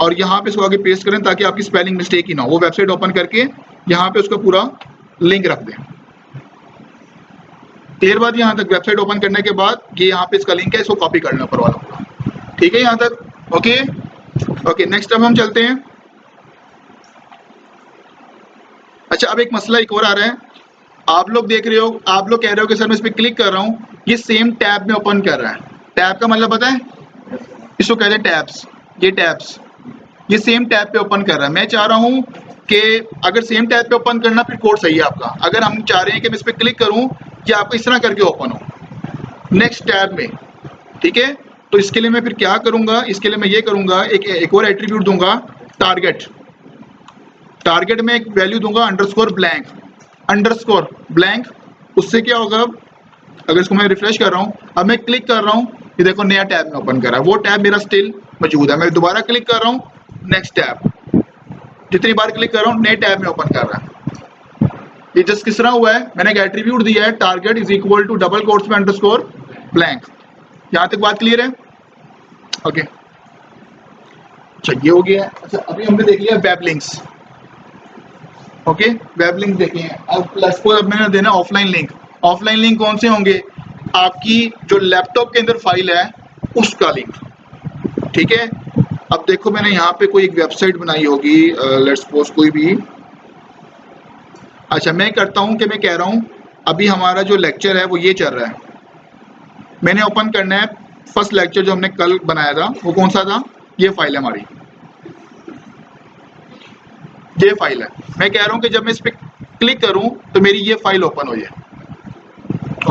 Speaker 1: और यहाँ पे इसको आगे पेस्ट करें ताकि आपकी स्पेलिंग मिस्टेक ही ना हो। वो वेबसाइट ओपन करके यहाँ पे उसका पूरा लिंक रख दें। क्लियर बात? यहाँ तक वेबसाइट ओपन करने के बाद ये यहाँ पे इसका लिंक है, इसको कॉपी करना ऊपर वाला पूरा, ठीक है यहाँ तक? ओके ओके, नेक्स्ट अब हम चलते हैं। अच्छा, अब एक मसला एक और आ रहा है, आप लोग देख रहे हो, आप लोग कह रहे हो कि सर मैं इस पर क्लिक कर रहा हूँ, ये सेम टैब में ओपन कर रहा है। टैब का मतलब पता है? इसको कहते हैं टैब्स। ये टैब्स, ये सेम टैब पे ओपन कर रहा है। मैं चाह रहा हूँ कि अगर सेम टैब पे ओपन करना फिर कोड सही है आपका। अगर हम चाह रहे हैं कि मैं इस पर क्लिक करूँ कि आपको इस तरह करके ओपन हो नेक्स्ट टैब में, ठीक है, तो इसके लिए मैं फिर क्या करूँगा? इसके लिए मैं ये करूँगा, एक और एट्रीब्यूट दूंगा, टारगेट। टारगेट में एक वैल्यू दूंगा अंडरस्कोर ब्लैंक। उससे क्या होगा? अगर इसको मैं रिफ्रेश कर रहा हूँ, अब मैं क्लिक कर रहा हूँ, ये देखो नया टैब में ओपन कर रहा है, वो टैब मेरा स्टिल मौजूद है। मैं दोबारा क्लिक कर रहा हूँ, नेक्स्ट टैब, जितनी बार क्लिक कर रहा हूँ नए टैब में ओपन कर रहा है। ये जस्ट किस तरह हुआ है? मैंने एक एट्रीब्यूट दिया है, target is equal to double quotes में अंडरस्कोर ब्लैंक। यहाँ तक बात क्लियर है? ओके, अच्छा ये हो गया। अच्छा, अभी हमने देख लिया web links, okay, web link देखे हैं। अब सपोज अब मैंने देना ऑफलाइन लिंक। ऑफलाइन लिंक कौन से होंगे? आपकी जो लैपटॉप के अंदर फाइल है उसका लिंक, ठीक है। अब देखो मैंने यहाँ पे कोई एक वेबसाइट बनाई होगी, लेट्स सपोज कोई भी। अच्छा, मैं करता हूँ कि मैं कह रहा हूँ अभी हमारा जो लेक्चर है वो ये चल रहा है, मैंने ओपन करना है फर्स्ट लेक्चर जो हमने कल बनाया था, वो कौन सा था? ये फाइल है हमारी, ये फाइल है। मैं कह रहा हूँ कि जब मैं इस पर क्लिक करूँ तो मेरी ये फाइल ओपन हो जाए,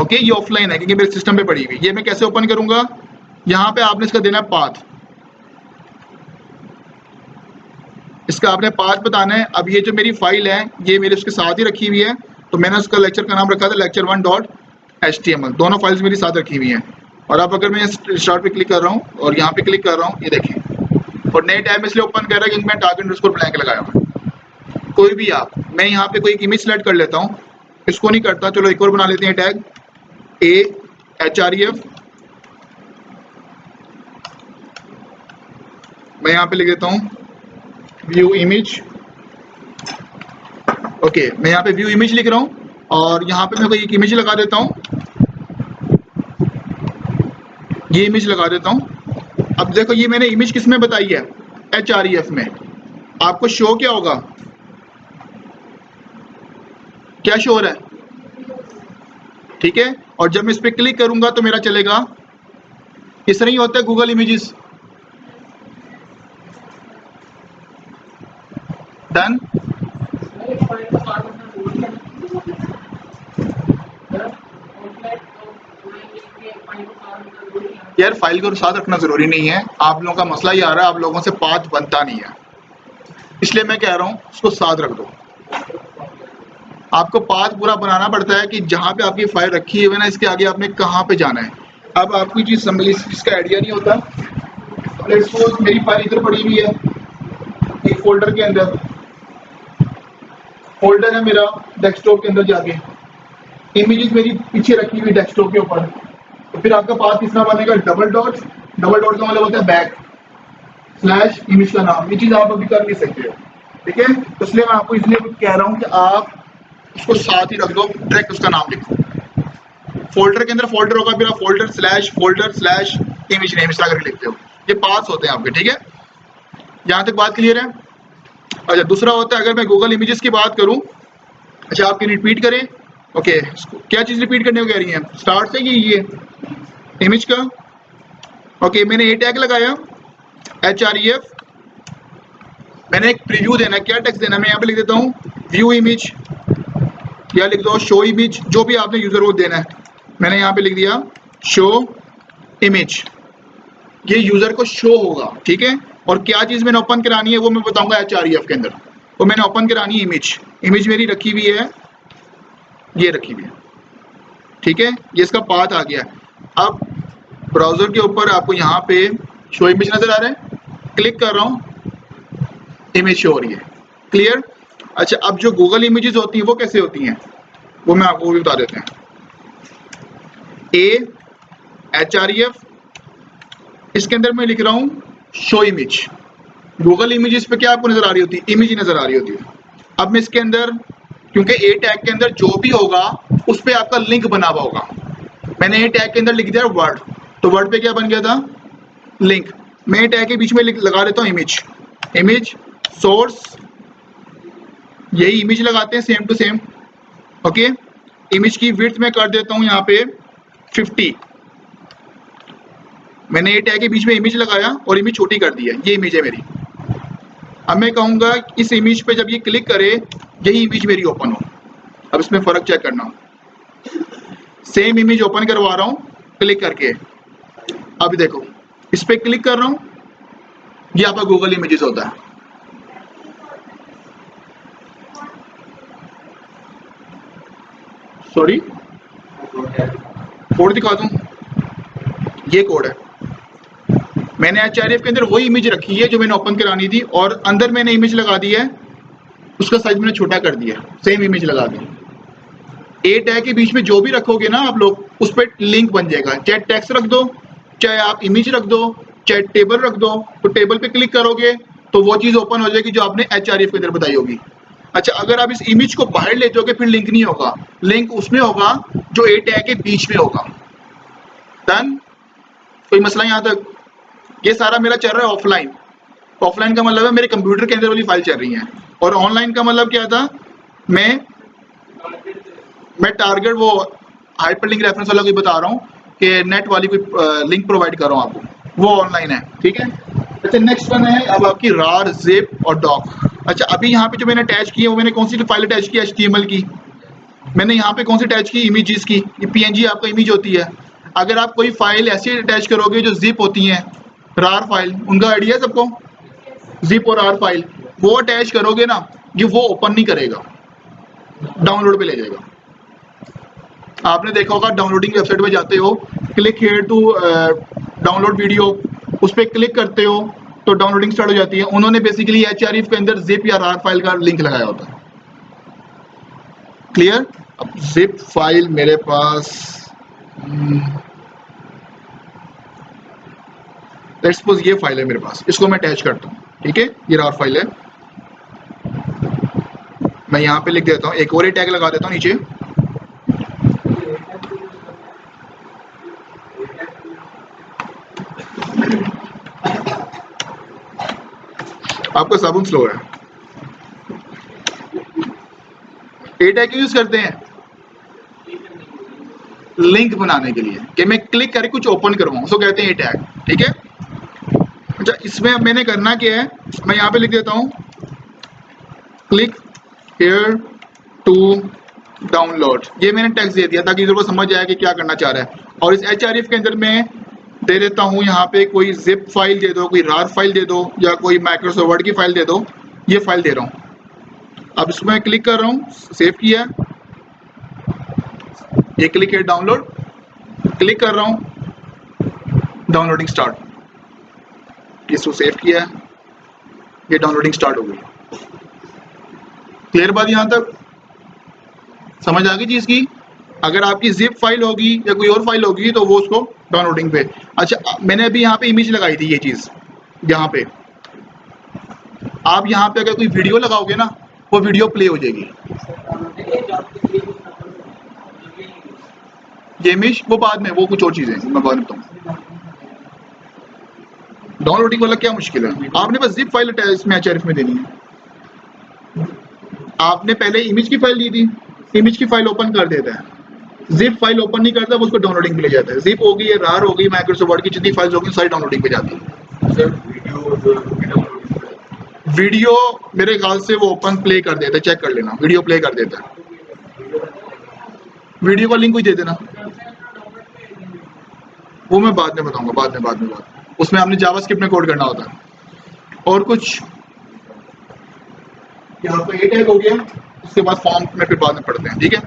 Speaker 1: ओके। ये ऑफलाइन है क्योंकि मेरे सिस्टम पे पड़ी हुई। ये मैं कैसे ओपन करूंगा? यहाँ पे आपने इसका देना है पाथ, इसका आपने पाथ बताना है। अब ये जो मेरी फाइल है ये मेरे उसके साथ ही रखी हुई है, तो मैंने उसका लेक्चर का नाम रखा था lecture1.html। दोनों फाइल्स मेरी साथ रखी हुई हैं। और अब अगर मैं स्टार्ट पे क्लिक कर रहा हूँ और यहाँ पे क्लिक कर रहा हूँ, ये देखें, और नए टैब इसलिए ओपन कर रहा है क्योंकि मैं टारगेट अंडरस्कोर ब्लैंक लगाया हुआ। कोई भी आप, मैं यहाँ पे कोई एक इमेज सेलेक्ट कर लेता हूँ, इसको नहीं करता, चलो एक और बना लेते हैं टैग HREF। मैं यहाँ पे लिख देता हूँ व्यू इमेज, ओके। मैं यहाँ पे व्यू इमेज लिख रहा हूँ और यहाँ पे मैं कोई एक इमेज लगा देता हूँ, ये इमेज लगा देता हूँ। अब देखो ये मैंने इमेज किस में बताई है? HREF में। आपको शो क्या होगा? क्या शो हो रहा है? ठीक है, और जब मैं इस पर क्लिक करूंगा तो मेरा चलेगा इस तरह ही होता है गूगल इमेजेस। डन। यार फाइल को साथ रखना जरूरी नहीं है, आप लोगों का मसला ये आ रहा है आप लोगों से पाथ बनता नहीं है, इसलिए मैं कह रहा हूँ उसको साथ रख दो। आपको पाथ पूरा बनाना पड़ता है कि जहाँ पे आपकी फाइल रखी है ना इसके आगे आपने कहाँ पे जाना है। अब आपकी चीज समझ इसका आइडिया नहीं होता, लेट्स सपोज मेरी फाइल इधर पड़ी हुई है एक फोल्डर के अंदर, फोल्डर है मेरा डेस्कटॉप के अंदर जाके, इमेजेस मेरी पीछे रखी हुई डेस्कटॉप के ऊपर, तो फिर आपका पाथ किस तरह बनेगा, डबल डॉट का मतलब होता है बैक स्लैश इमेज का नाम, ये चीज आप अभी कर नहीं सकते हो, ठीक है। तो इसलिए मैं आपको इसलिए कह रहा हूँ कि आप उसको साथ ही रख दो, डायरेक्ट उसका नाम लिखो, फोल्डर के अंदर फोल्डर होगा फिर आप फोल्डर स्लैश इमेज नेम इस तरह करके लिखते हो, ये पाथ्स होते हैं आपके, ठीक है। यहाँ तक बात क्लियर है। अच्छा दूसरा होता है अगर मैं गूगल इमेजेस की बात करूँ, अच्छा आपकी रिपीट करें, ओके क्या चीज रिपीट करने को कह रही है, स्टार्ट से ये इमेज का, ओके मैंने ए टैग लगाया href, मैंने एक प्रीव्यू देना है, क्या टेक्स्ट देना है, मैं यहाँ पे लिख देता हूँ व्यू इमेज या लिख दो शो इमेज, जो भी आपने यूजर को देना है, मैंने यहाँ पे लिख दिया शो इमेज, ये यूजर को शो होगा, ठीक है। और क्या चीज मैंने ओपन करानी है वो मैं बताऊंगा href के अंदर, तो मैंने ओपन करानी है इमेज मेरी रखी हुई है, ये रखी हुई है, ठीक है, ये इसका पाथ आ गया। अब ब्राउजर के ऊपर आपको यहाँ पे शो इमेज नजर आ रहा है, क्लिक कर रहा हूँ इमेज शो हो रही है, क्लियर। अच्छा अब जो गूगल इमेजेस होती हैं वो कैसे होती हैं वो मैं आपको भी बता देते हैं, href इसके अंदर मैं लिख रहा हूँ शो इमेज, गूगल इमेजेस पे क्या आपको नजर आ रही होती है, इमेज ही नजर आ रही होती है। अब मैं इसके अंदर क्योंकि ए टैग के अंदर जो भी होगा उस पर आपका लिंक बना हुआ होगा, मैंने ए टैग के अंदर लिख दिया वर्ड, तो वर्ड पे क्या बन गया था लिंक, मैं ए टैग के बीच में लगा देता हूँ इमेज सोर्स, यही इमेज लगाते हैं same to same, okay. Image की विड्थ मैं कर देता हूँ यहाँ पे 50, मैंने ए टैग के बीच में इमेज लगाया और इमेज छोटी कर दी है, ये इमेज है मेरी। अब मैं कहूँगा इस इमेज पे जब ये क्लिक करे यही इमेज मेरी ओपन हो, अब इसमें फर्क चेक करना, सेम इमेज ओपन करवा रहा हूँ क्लिक करके, अब देखो इस पे क्लिक कर रहा हूँ, ये आपका गूगल इमेजेस होता है, सॉरी कोड दिखा दूं, ये कोड है, मैंने href के अंदर वही इमेज रखी है जो मैंने ओपन करानी थी और अंदर मैंने इमेज लगा दी है, उसका साइज मैंने छोटा कर दिया, सेम इमेज लगा दी। ए टैग के बीच में जो भी रखोगे ना आप लोग उस पर लिंक बन जाएगा, चाहे टेक्स्ट रख दो, चाहे आप इमेज रख दो, चाहे टेबल रख दो, तो टेबल पे क्लिक करोगे तो वो चीज ओपन हो जाएगी जो आपने href के अंदर बताई होगी। अच्छा अगर आप इस इमेज को बाहर ले जाओगे फिर लिंक नहीं होगा, लिंक उसमें होगा जो ए टैग के बीच में होगा। डन, कोई मसला यहाँ तक? ये सारा मेरा चल रहा है ऑफलाइन, ऑफलाइन का मतलब है मेरे कंप्यूटर के अंदर वाली फाइल चल रही है, और ऑनलाइन का मतलब क्या था, मैं टारगेट वो हाइपरलिंक रेफरेंस वाला कोई बता रहा हूँ कि नेट वाली कोई लिंक प्रोवाइड कर रहा हूँ आपको, वो ऑनलाइन है, ठीक है। अच्छा नेक्स्ट वन है अब आपकी रार जिप और डॉक। अच्छा अभी यहाँ पे जो मैंने अटैच की है वो मैंने कौन सी फाइल अटैच की, HTML की, मैंने यहाँ पे कौन सी अटैच की, इमेजेस की, ये PNG आपका इमेज होती है। अगर आप कोई फाइल ऐसी अटैच करोगे जो जिप होती हैं, रार फाइल, उनका आइडिया सबको, जिप और रार फाइल वो अटैच करोगे ना, ये वो ओपन नहीं करेगा, डाउनलोड पे ले जाएगा। आपने देखा होगा डाउनलोडिंग वेबसाइट पे जाते हो, click here to download video, उस पर क्लिक करते हो तो डाउनलोडिंग स्टार्ट हो जाती है, उन्होंने बेसिकली href के अंदर जिप या रार फाइल का लिंक लगाया होता है, क्लियर। अब जिप फाइल मेरे पास लेट्स सपोज ये फाइल है मेरे पास, इसको मैं अटैच करता हूँ, ठीक है, ये रार फाइल है, मैं यहाँ पे लिख देता हूँ, एक और टैग लगा देता हूँ नीचे, आपका साबुन स्लो है, ए टैग यूज करते हैं लिंक बनाने के लिए कि मैं क्लिक करके कुछ ओपन करवाऊं, उसको कहते हैं ए टैग, ठीक है। अच्छा इसमें अब मैंने करना क्या है, मैं यहाँ पे लिख देता हूँ क्लिक हियर टू डाउनलोड, ये मैंने टेक्स्ट दे दिया ताकि यूजर को समझ आए कि क्या करना चाह रहा है, और इस href के अंदर मैं दे देता हूँ यहाँ पे कोई जिप फाइल दे दो, कोई रार फाइल दे दो, या कोई माइक्रोसॉफ्ट वर्ड की फाइल दे दो। ये फाइल दे रहा हूँ। अब इसको मैं क्लिक कर रहा हूँ, सेव किया है, ये क्लिक है डाउनलोड, क्लिक कर रहा हूँ, डाउनलोडिंग स्टार्ट। इसको सेव किया है, ये डाउनलोडिंग स्टार्ट हो गई। क्लियर बात यहाँ तक समझ आ गई चीज की? अगर आपकी जिप फाइल होगी या कोई और फाइल होगी तो वो उसको डाउनलोडिंग पे। अच्छा, मैंने अभी यहाँ पे इमेज लगाई थी, ये चीज यहाँ पे, आप यहाँ पे अगर कोई वीडियो लगाओगे ना, वो वीडियो प्ले हो जाएगी। ये इमेज वो बाद में, वो कुछ और चीजें मैं बाद में बताऊँ। डाउनलोडिंग वाला क्या मुश्किल है, आपने बस जिप फाइल इसमें एचआरएफ में देनी है। आपने पहले इमेज की फाइल दी थी, इमेज की फाइल ओपन कर देता है, जिप फाइल ओपन नहीं करता, उसको डाउनलोडिंग पे ले जाता है। जिप होगी या रार होगी, माइक्रोसॉफ्ट वर्ड की जितनी फाइल्स होगी सारी डाउनलोडिंग पे जाती है। वीडियो मेरे ख्याल से वो ओपन प्ले कर देता है, चेक कर लेना, वीडियो प्ले कर देता है। वीडियो का लिंक कोई दे देना, वो मैं बाद में बताऊंगा, बाद में उसमें आपने जावास्क्रिप्ट में कोड करना होता है। और कुछ यहाँ पे ये टैग हो गया, उसके बाद फॉर्म में फिर बाद में पढ़ते हैं, ठीक है।